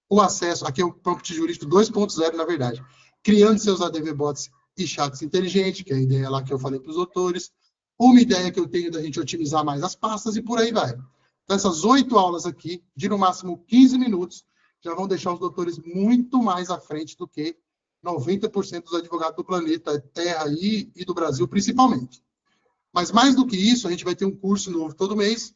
o acesso, aqui é o prompt jurídico 2.0, na verdade, criando seus ADV bots e chats inteligentes, que é a ideia lá que eu falei para os doutores, uma ideia que eu tenho da gente otimizar mais as pastas e por aí vai. Então, essas 8 aulas aqui, de no máximo 15 minutos, já vão deixar os doutores muito mais à frente do que 90% dos advogados do planeta Terra aí e do Brasil, principalmente. Mas mais do que isso, a gente vai ter um curso novo todo mês,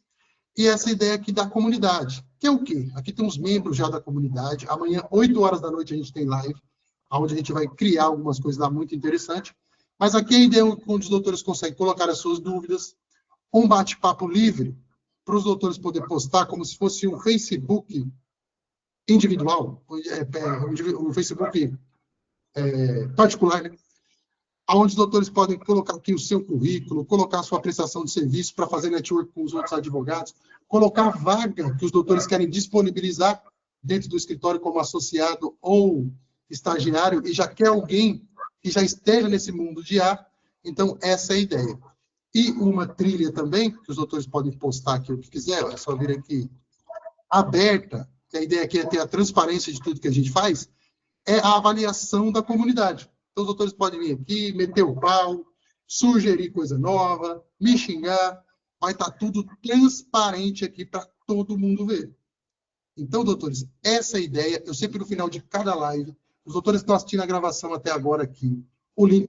e essa ideia aqui da comunidade, que é o quê? Aqui tem uns membros já da comunidade. Amanhã, 8 horas da noite, a gente tem live, onde a gente vai criar algumas coisas lá muito interessantes. Mas aqui a ideia é onde os doutores conseguem colocar as suas dúvidas, um bate-papo livre, para os doutores poderem postar como se fosse um Facebook individual, um Facebook particular, né? Onde os doutores podem colocar aqui o seu currículo, colocar a sua prestação de serviço para fazer network com os outros advogados, colocar a vaga que os doutores querem disponibilizar dentro do escritório como associado ou estagiário, e já quer alguém que já esteja nesse mundo de IA. Então, essa é a ideia. E uma trilha também, que os doutores podem postar aqui o que quiser, é só vir aqui, aberta, que a ideia aqui é ter a transparência de tudo que a gente faz, é a avaliação da comunidade. Então, os doutores podem vir aqui, meter o pau, sugerir coisa nova, me xingar, vai estar tudo transparente aqui para todo mundo ver. Então, doutores, essa é a ideia. Eu sempre, no final de cada live, os doutores que estão assistindo a gravação até agora aqui, o link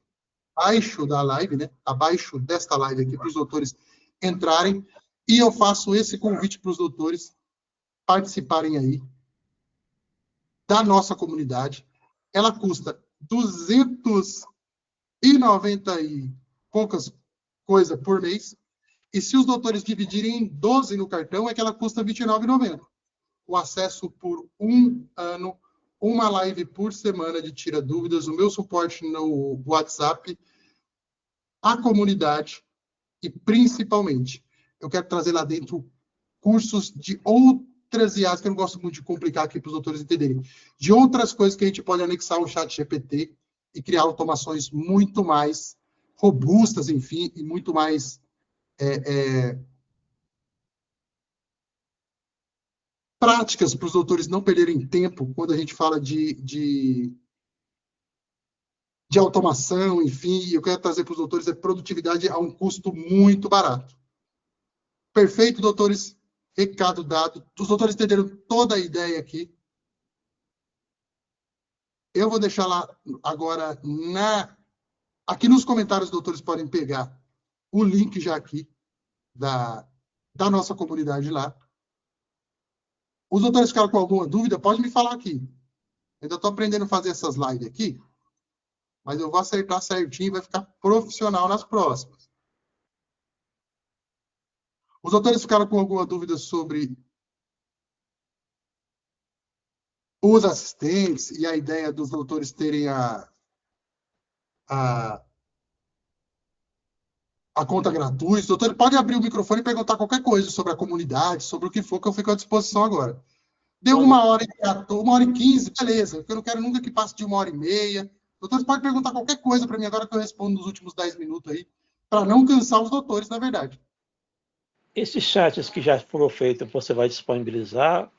abaixo da live, né? Abaixo desta live aqui, para os doutores entrarem, e eu faço esse convite para os doutores participarem aí da nossa comunidade. Ela custa 290 e poucas coisas por mês. E se os doutores dividirem em 12 no cartão, é que ela custa R$ 29,90. O acesso por 1 ano, uma live por semana de Tira Dúvidas, o meu suporte no WhatsApp, a comunidade e, principalmente, eu quero trazer lá dentro cursos de outras IAs, que eu não gosto muito de complicar aqui para os doutores entenderem, de outras coisas que a gente pode anexar ao ChatGPT e criar automações muito mais robustas, enfim, e muito mais práticas para os doutores não perderem tempo quando a gente fala de automação, enfim. Eu quero trazer para os doutores a produtividade a um custo muito barato. Perfeito, doutores? Recado dado. Os doutores entenderam toda a ideia aqui. Eu vou deixar lá agora aqui nos comentários, os doutores podem pegar o link já aqui da nossa comunidade lá. Os doutores ficaram com alguma dúvida, pode me falar aqui. Ainda estou aprendendo a fazer essas lives aqui, mas eu vou acertar certinho e vai ficar profissional nas próximas. Os doutores ficaram com alguma dúvida sobre os assistentes e a ideia dos doutores terem a conta gratuita, os doutores podem abrir o microfone e perguntar qualquer coisa sobre a comunidade, sobre o que for, que eu fico à disposição agora. Deu 1h15, beleza, porque eu não quero nunca que passe de 1h30. Doutores podem perguntar qualquer coisa para mim agora que eu respondo nos últimos 10 minutos aí, para não cansar os doutores, na verdade. Esses chats que já foram feitos, você vai disponibilizar?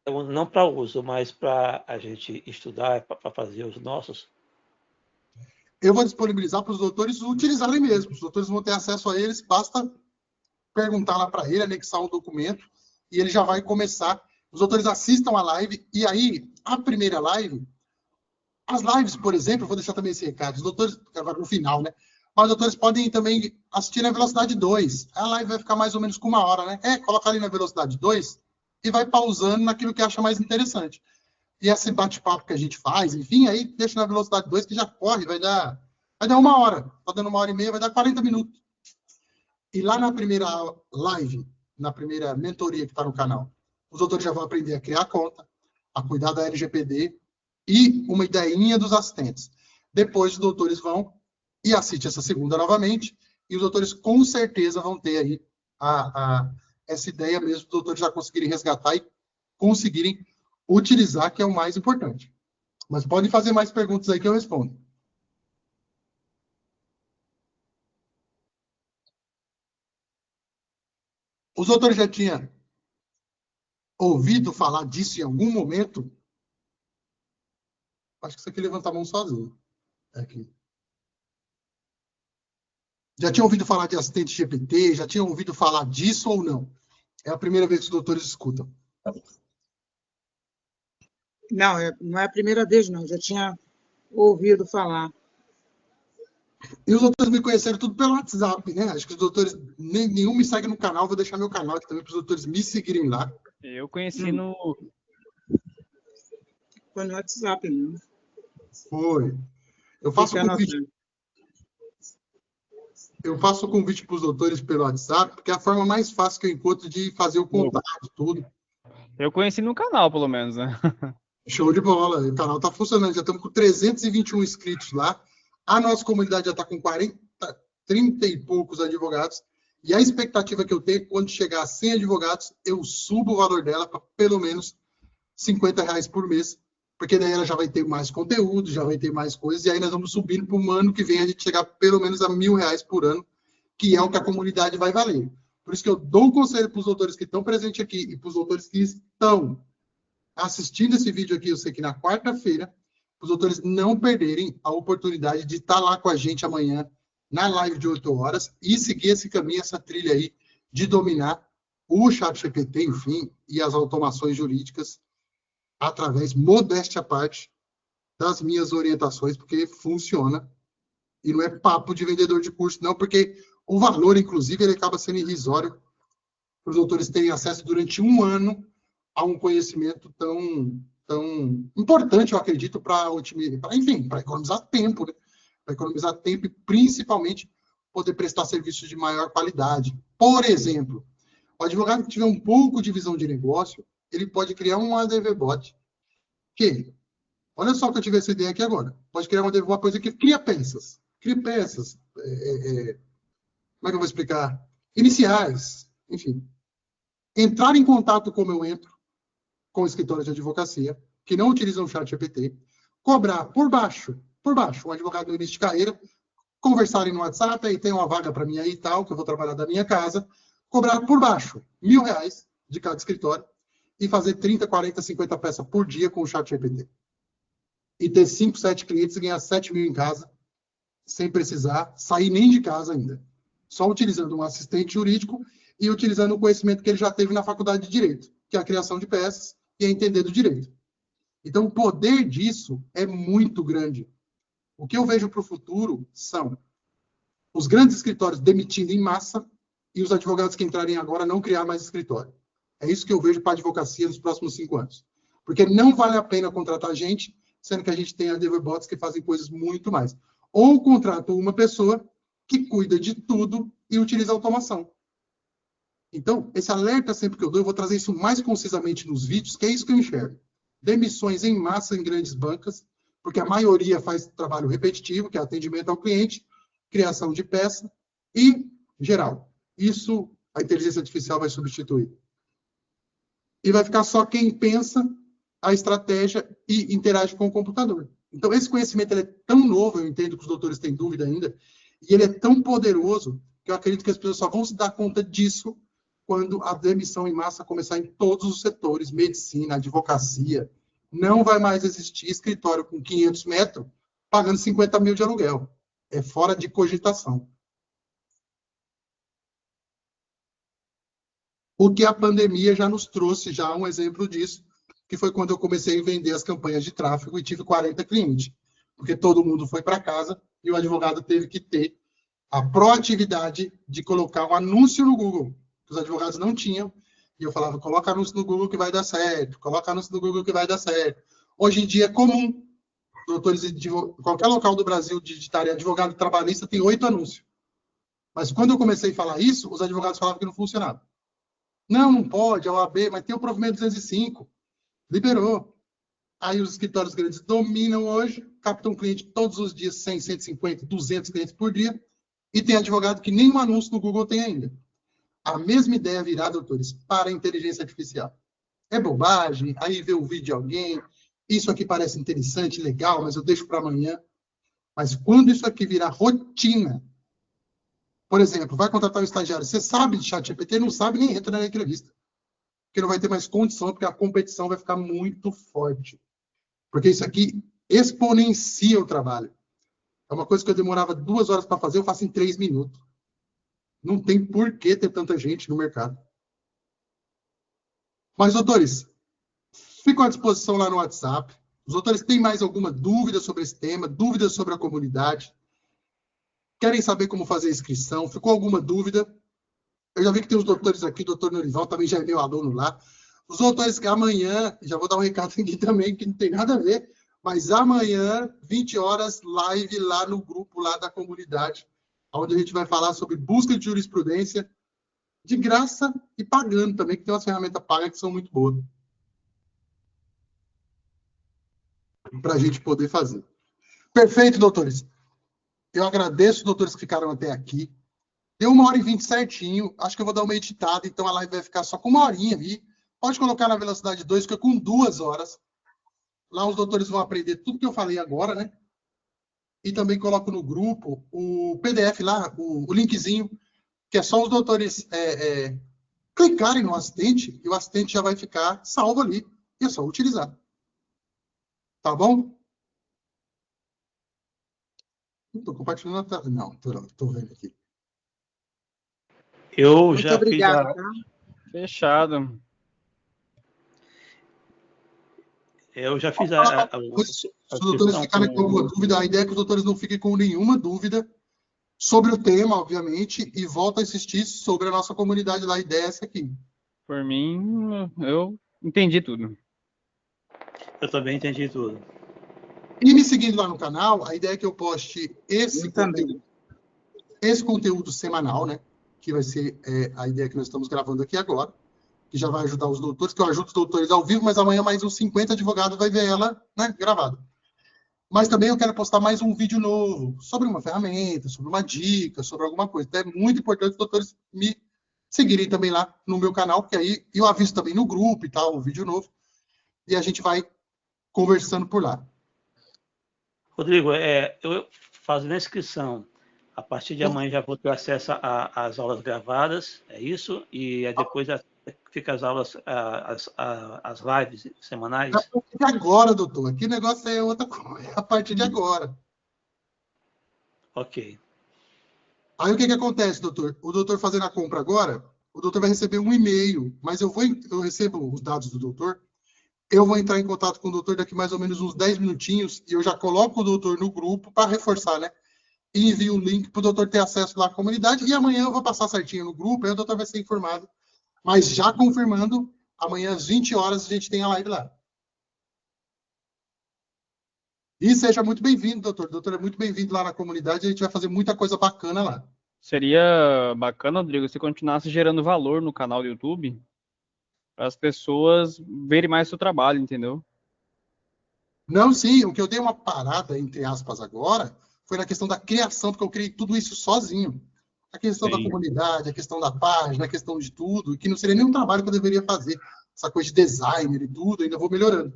Não para uso, mas para a gente estudar, para fazer os nossos? Eu vou disponibilizar para os doutores utilizarem mesmo. Os doutores vão ter acesso a eles, basta perguntar lá para ele, anexar um documento, e ele já vai começar. Os doutores assistam a live, e aí, a primeira live, as lives, por exemplo, vou deixar também esse recado, os doutores, agora no final, né? Mas os doutores podem também assistir na velocidade 2. A live vai ficar mais ou menos com 1 hora, né? Coloca ali na velocidade 2 e vai pausando naquilo que acha mais interessante. E esse bate-papo que a gente faz, enfim, aí deixa na velocidade 2 que já corre, vai dar 1 hora. Tá dando 1h30, vai dar 40 minutos. E lá na primeira live, na primeira mentoria que está no canal, os doutores já vão aprender a criar conta, a cuidar da LGPD e uma ideinha dos assistentes. Depois os doutores vão e assistem essa segunda novamente, e os doutores com certeza vão ter aí essa ideia mesmo, os doutores já conseguirem resgatar e conseguirem utilizar, que é o mais importante. Mas podem fazer mais perguntas aí que eu respondo. Os doutores já tinham ouvido falar disso em algum momento? Acho que isso aqui levanta a mão sozinho. Aqui. Já tinham ouvido falar de assistente GPT? Já tinham ouvido falar disso ou não? É a primeira vez que os doutores escutam. Não, não é a primeira vez, não. Já tinha ouvido falar. E os doutores me conheceram tudo pelo WhatsApp, né? Acho que os doutores, nenhum me segue no canal, vou deixar meu canal aqui também para os doutores me seguirem lá. Eu conheci no... Foi no WhatsApp, não. Foi. Eu faço o convite para os doutores pelo WhatsApp, porque é a forma mais fácil que eu encontro de fazer o contato, tudo. Eu conheci no canal, pelo menos, né? Show de bola. O canal está funcionando. Já estamos com 321 inscritos lá. A nossa comunidade já está com 30 e poucos advogados. E a expectativa que eu tenho, quando chegar a 100 advogados, eu subo o valor dela para pelo menos R$50 por mês, porque daí ela já vai ter mais conteúdo, já vai ter mais coisas, e aí nós vamos subindo para o ano que vem a gente chegar pelo menos a R$1.000 por ano, que é o que a comunidade vai valer. Por isso que eu dou um conselho para os doutores que estão presentes aqui e para os doutores que estão assistindo esse vídeo aqui, eu sei que na quarta-feira, os doutores não perderem a oportunidade de estar lá com a gente amanhã, na live de 8 horas, e seguir esse caminho, essa trilha aí, de dominar o ChatGPT, enfim, e as automações jurídicas, através, modéstia à parte, das minhas orientações, porque funciona, e não é papo de vendedor de curso, não, porque o valor, inclusive, ele acaba sendo irrisório para os doutores terem acesso durante um ano a um conhecimento tão importante, eu acredito, para economizar tempo, né? Para economizar tempo e, principalmente, poder prestar serviços de maior qualidade. Por exemplo, o advogado que tiver um pouco de visão de negócio, ele pode criar um ADV-bot que, olha só que eu tive essa ideia aqui agora, pode criar um ADV-bot, coisa que cria peças. Como é que eu vou explicar? Iniciais, enfim. Entrar em contato como eu entro, com escritórios de advocacia, que não utilizam o ChatGPT, cobrar por baixo, um advogado no início de carreira, conversarem no WhatsApp, aí tem uma vaga para mim aí e tal, que eu vou trabalhar da minha casa, cobrar por baixo R$1.000 de cada escritório e fazer 30, 40, 50 peças por dia com o ChatGPT. E ter 5, 7 clientes e ganhar 7 mil em casa, sem precisar sair nem de casa ainda. Só utilizando um assistente jurídico e utilizando o conhecimento que ele já teve na faculdade de Direito, que é a criação de peças e a entender do direito. Então, o poder disso é muito grande. O que eu vejo para o futuro são os grandes escritórios demitindo em massa e os advogados que entrarem agora não criar mais escritório. É isso que eu vejo para a advocacia nos próximos 5 anos. Porque não vale a pena contratar gente, sendo que a gente tem ADV-bots que fazem coisas muito mais. Ou contrato uma pessoa que cuida de tudo e utiliza automação. Então, esse alerta sempre que eu dou, eu vou trazer isso mais concisamente nos vídeos, que é isso que eu enxergo. Demissões em massa em grandes bancas, porque a maioria faz trabalho repetitivo, que é atendimento ao cliente, criação de peça e geral. Isso a inteligência artificial vai substituir. E vai ficar só quem pensa a estratégia e interage com o computador. Então, esse conhecimento ele é tão novo, eu entendo que os doutores têm dúvida ainda, e ele é tão poderoso que eu acredito que as pessoas só vão se dar conta disso quando a demissão em massa começar em todos os setores, medicina, advocacia. Não vai mais existir escritório com 500 metros pagando 50 mil de aluguel. É fora de cogitação. O que a pandemia já nos trouxe, já um exemplo disso, que foi quando eu comecei a vender as campanhas de tráfego e tive 40 clientes. Porque todo mundo foi para casa e o advogado teve que ter a proatividade de colocar um anúncio no Google, que os advogados não tinham. E eu falava, coloca anúncio no Google que vai dar certo, coloca anúncio no Google que vai dar certo. Hoje em dia é comum, doutores de qualquer local do Brasil digitarem advogado trabalhista tem 8 anúncios. Mas quando eu comecei a falar isso, os advogados falavam que não funcionava. Não pode, é o AB, mas tem o provimento 205. Liberou. Aí os escritórios grandes dominam hoje, captam cliente todos os dias, 100, 150, 200 clientes por dia, e tem advogado que nenhum anúncio no Google tem ainda. A mesma ideia virá, doutores, para a inteligência artificial. É bobagem, aí vê o vídeo de alguém, isso aqui parece interessante, legal, mas eu deixo para amanhã. Mas quando isso aqui virar rotina, por exemplo, vai contratar um estagiário, você sabe de ChatGPT, não sabe, nem entra na entrevista. Porque não vai ter mais condição, porque a competição vai ficar muito forte. Porque isso aqui exponencia o trabalho. É uma coisa que eu demorava 2 horas para fazer, eu faço em 3 minutos. Não tem por que ter tanta gente no mercado. Mas, doutores, fico à disposição lá no WhatsApp. Os doutores têm mais alguma dúvida sobre esse tema, dúvidas sobre a comunidade? Querem saber como fazer a inscrição? Ficou alguma dúvida? Eu já vi que tem os doutores aqui, o doutor Norival também já é meu aluno lá. Os doutores que amanhã, já vou dar um recado aqui também, que não tem nada a ver, mas amanhã, 20 horas, live lá no grupo lá da comunidade, onde a gente vai falar sobre busca de jurisprudência, de graça e pagando também, que tem umas ferramentas pagas que são muito boas. Para a gente poder fazer. Perfeito, doutores. Eu agradeço os doutores que ficaram até aqui. Deu 1h20 certinho. Acho que eu vou dar uma editada, então a live vai ficar só com 1 horinha ali. Pode colocar na velocidade 2, fica com 2 horas. Lá os doutores vão aprender tudo que eu falei agora, né? E também coloco no grupo o PDF lá, o linkzinho, que é só os doutores clicarem no assistente e o assistente já vai ficar salvo ali. E é só utilizar. Tá bom? Estou compartilhando a tela. Não, estou vendo aqui. Eu Muito já obrigada, fiz tá? Fechado. eu já fiz Se os doutores ficarem com alguma dúvida, a ideia é que os doutores não fiquem com nenhuma dúvida sobre o tema, obviamente, e voltem a assistir sobre a nossa comunidade lá. A ideia é essa aqui. Por mim, eu entendi tudo. Eu também entendi tudo. E me seguindo lá no canal, a ideia é que eu poste esse conteúdo semanal, né? Que vai ser a ideia que nós estamos gravando aqui agora, que já vai ajudar os doutores, que eu ajudo os doutores ao vivo, mas amanhã mais uns 50 advogados vai ver ela, né, gravada. Mas também eu quero postar mais um vídeo novo sobre uma ferramenta, sobre uma dica, sobre alguma coisa. Então é muito importante os doutores me seguirem também lá no meu canal, porque aí eu aviso também no grupo e tal, um vídeo novo, e a gente vai conversando por lá. Rodrigo, eu fazendo a inscrição, a partir de amanhã já vou ter acesso às aulas gravadas, é isso? E depois fica as aulas, as lives semanais? A partir de agora, doutor. Aqui o negócio é outra coisa. A partir de agora. Ok. Aí o que acontece, doutor? O doutor fazendo a compra agora, o doutor vai receber um e-mail, mas eu recebo os dados do doutor, eu vou entrar em contato com o doutor daqui mais ou menos uns 10 minutinhos e eu já coloco o doutor no grupo para reforçar, né? E envio o link para o doutor ter acesso lá à comunidade e amanhã eu vou passar certinho no grupo, aí o doutor vai ser informado. Mas já confirmando, amanhã às 20 horas a gente tem a live lá. E seja muito bem-vindo, doutor. O doutor é muito bem-vindo lá na comunidade, a gente vai fazer muita coisa bacana lá. Seria bacana, Rodrigo, se continuasse gerando valor no canal do YouTube para as pessoas verem mais seu trabalho, entendeu? Não, sim, o que eu dei uma parada, entre aspas, agora, foi na questão da criação, porque eu criei tudo isso sozinho. A questão da Sim. comunidade, a questão da página, a questão de tudo, que não seria nenhum trabalho que eu deveria fazer. Essa coisa de designer e tudo, ainda vou melhorando.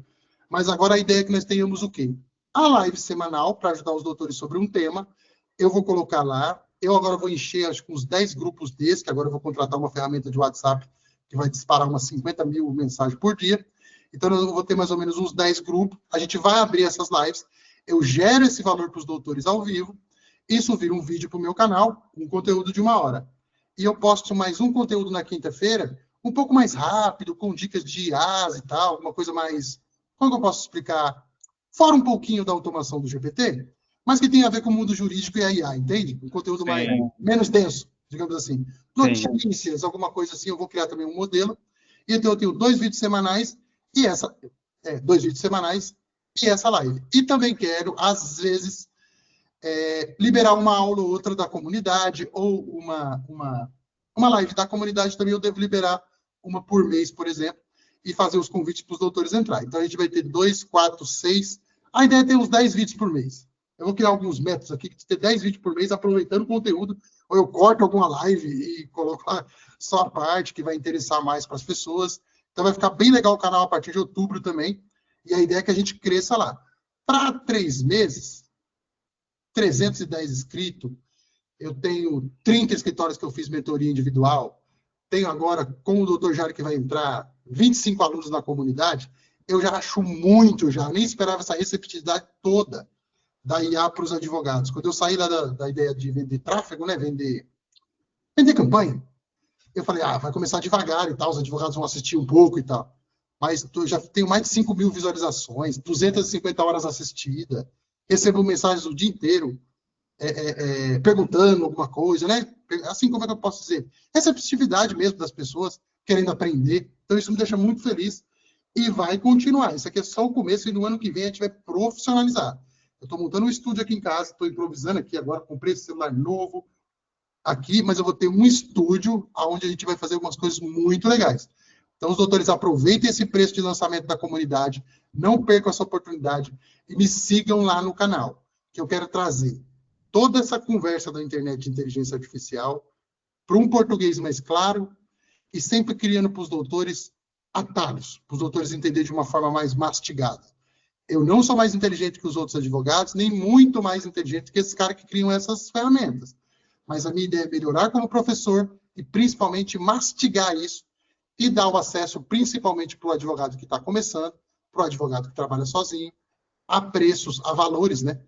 Mas agora a ideia é que nós tenhamos o quê? A live semanal, para ajudar os doutores sobre um tema. Eu vou colocar lá. Eu agora vou encher, acho que uns 10 grupos desses, que agora eu vou contratar uma ferramenta de WhatsApp que vai disparar umas 50 mil mensagens por dia. Então, eu vou ter mais ou menos uns 10 grupos. A gente vai abrir essas lives. Eu gero esse valor para os doutores ao vivo. Isso vira um vídeo para o meu canal, um conteúdo de 1 hora. E eu posto mais um conteúdo na quinta-feira, um pouco mais rápido, com dicas de IAs e tal, alguma coisa mais... Como que eu posso explicar? Fora um pouquinho da automação do GPT, mas que tem a ver com o mundo jurídico e a IA, entende? Um conteúdo menos denso, digamos assim. Notícias, alguma coisa assim, eu vou criar também um modelo. E então eu tenho 2 vídeos semanais e essa... 2 vídeos semanais e essa live. E também quero, às vezes... liberar uma aula ou outra da comunidade, ou uma live da comunidade também eu devo liberar uma por mês, por exemplo, e fazer os convites para os doutores entrar. Então, a gente vai ter 2, 4, 6... A ideia é ter uns 10 vídeos por mês. Eu vou criar alguns métodos aqui, que ter 10 vídeos por mês, aproveitando o conteúdo, ou eu corto alguma live e coloco só a parte que vai interessar mais para as pessoas. Então, vai ficar bem legal o canal a partir de outubro também, e a ideia é que a gente cresça lá. Para 3 meses... 310 inscritos, eu tenho 30 escritórios que eu fiz mentoria individual, tenho agora, com o doutor Jário que vai entrar, 25 alunos na comunidade, eu já acho muito, já nem esperava essa receptividade toda da IA para os advogados. Quando eu saí lá da ideia de vender tráfego, né, vender campanha, eu falei, vai começar devagar e tal, os advogados vão assistir um pouco e tal. Mas eu já tenho mais de 5 mil visualizações, 250 horas assistidas, recebo mensagens o dia inteiro, perguntando alguma coisa, né? Assim, como é que eu posso dizer? Receptividade mesmo das pessoas querendo aprender. Então, isso me deixa muito feliz e vai continuar. Isso aqui é só o começo e no ano que vem a gente vai profissionalizar. Eu estou montando um estúdio aqui em casa, estou improvisando aqui agora, comprei esse celular novo aqui, mas eu vou ter um estúdio onde a gente vai fazer algumas coisas muito legais. Então, os doutores, aproveitem esse preço de lançamento da comunidade, não percam essa oportunidade e me sigam lá no canal, que eu quero trazer toda essa conversa da internet de inteligência artificial para um português mais claro e sempre criando para os doutores atalhos, para os doutores entenderem de uma forma mais mastigada. Eu não sou mais inteligente que os outros advogados, nem muito mais inteligente que esses caras que criam essas ferramentas. Mas a minha ideia é melhorar como professor e, principalmente, mastigar isso e dar o acesso, principalmente para o advogado que está começando, para o advogado que trabalha sozinho, a preços, a valores, né?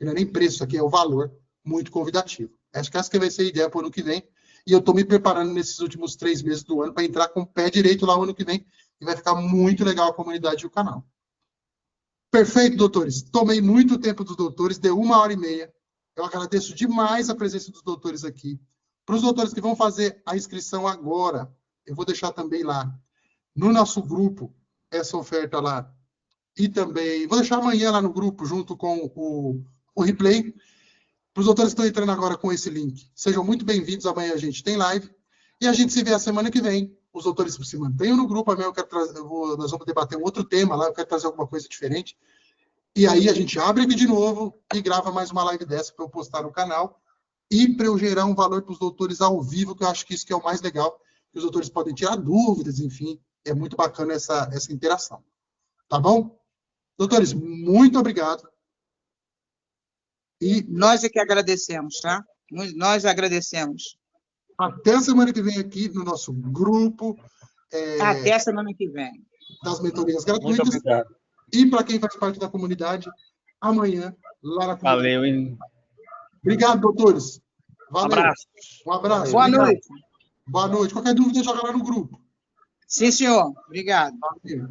Não é nem preço, aqui é o valor, muito convidativo. Acho que essa que vai ser a ideia para o ano que vem. E eu estou me preparando nesses últimos 3 meses do ano para entrar com o pé direito lá no ano que vem. E vai ficar muito legal a comunidade e o canal. Perfeito, doutores. Tomei muito tempo dos doutores, deu 1h30. Eu agradeço demais a presença dos doutores aqui. Para os doutores que vão fazer a inscrição agora, eu vou deixar também lá, no nosso grupo, essa oferta lá. E também, vou deixar amanhã lá no grupo, junto com o replay. Para os doutores que estão entrando agora com esse link, sejam muito bem-vindos. Amanhã a gente tem live. E a gente se vê a semana que vem. Os doutores se mantenham no grupo. Amanhã nós vamos debater um outro tema lá. Eu quero trazer alguma coisa diferente. E aí a gente abre aqui de novo e grava mais uma live dessa para eu postar no canal. E para eu gerar um valor para os doutores ao vivo, que eu acho que isso que é o mais legal. Que os doutores podem tirar dúvidas, enfim. É muito bacana essa interação. Tá bom? Doutores, muito obrigado. E nós é que agradecemos, tá? Nós agradecemos. Até a semana que vem aqui no nosso grupo. Até a semana que vem. Das mentorias gratuitas. Muito obrigado. E para quem faz parte da comunidade, amanhã, lá na comunidade. Valeu, hein? Obrigado, doutores. Valeu. Um abraço. Boa noite. Boa noite. Qualquer dúvida, joga lá no grupo. Sim, senhor. Obrigado. Valeu.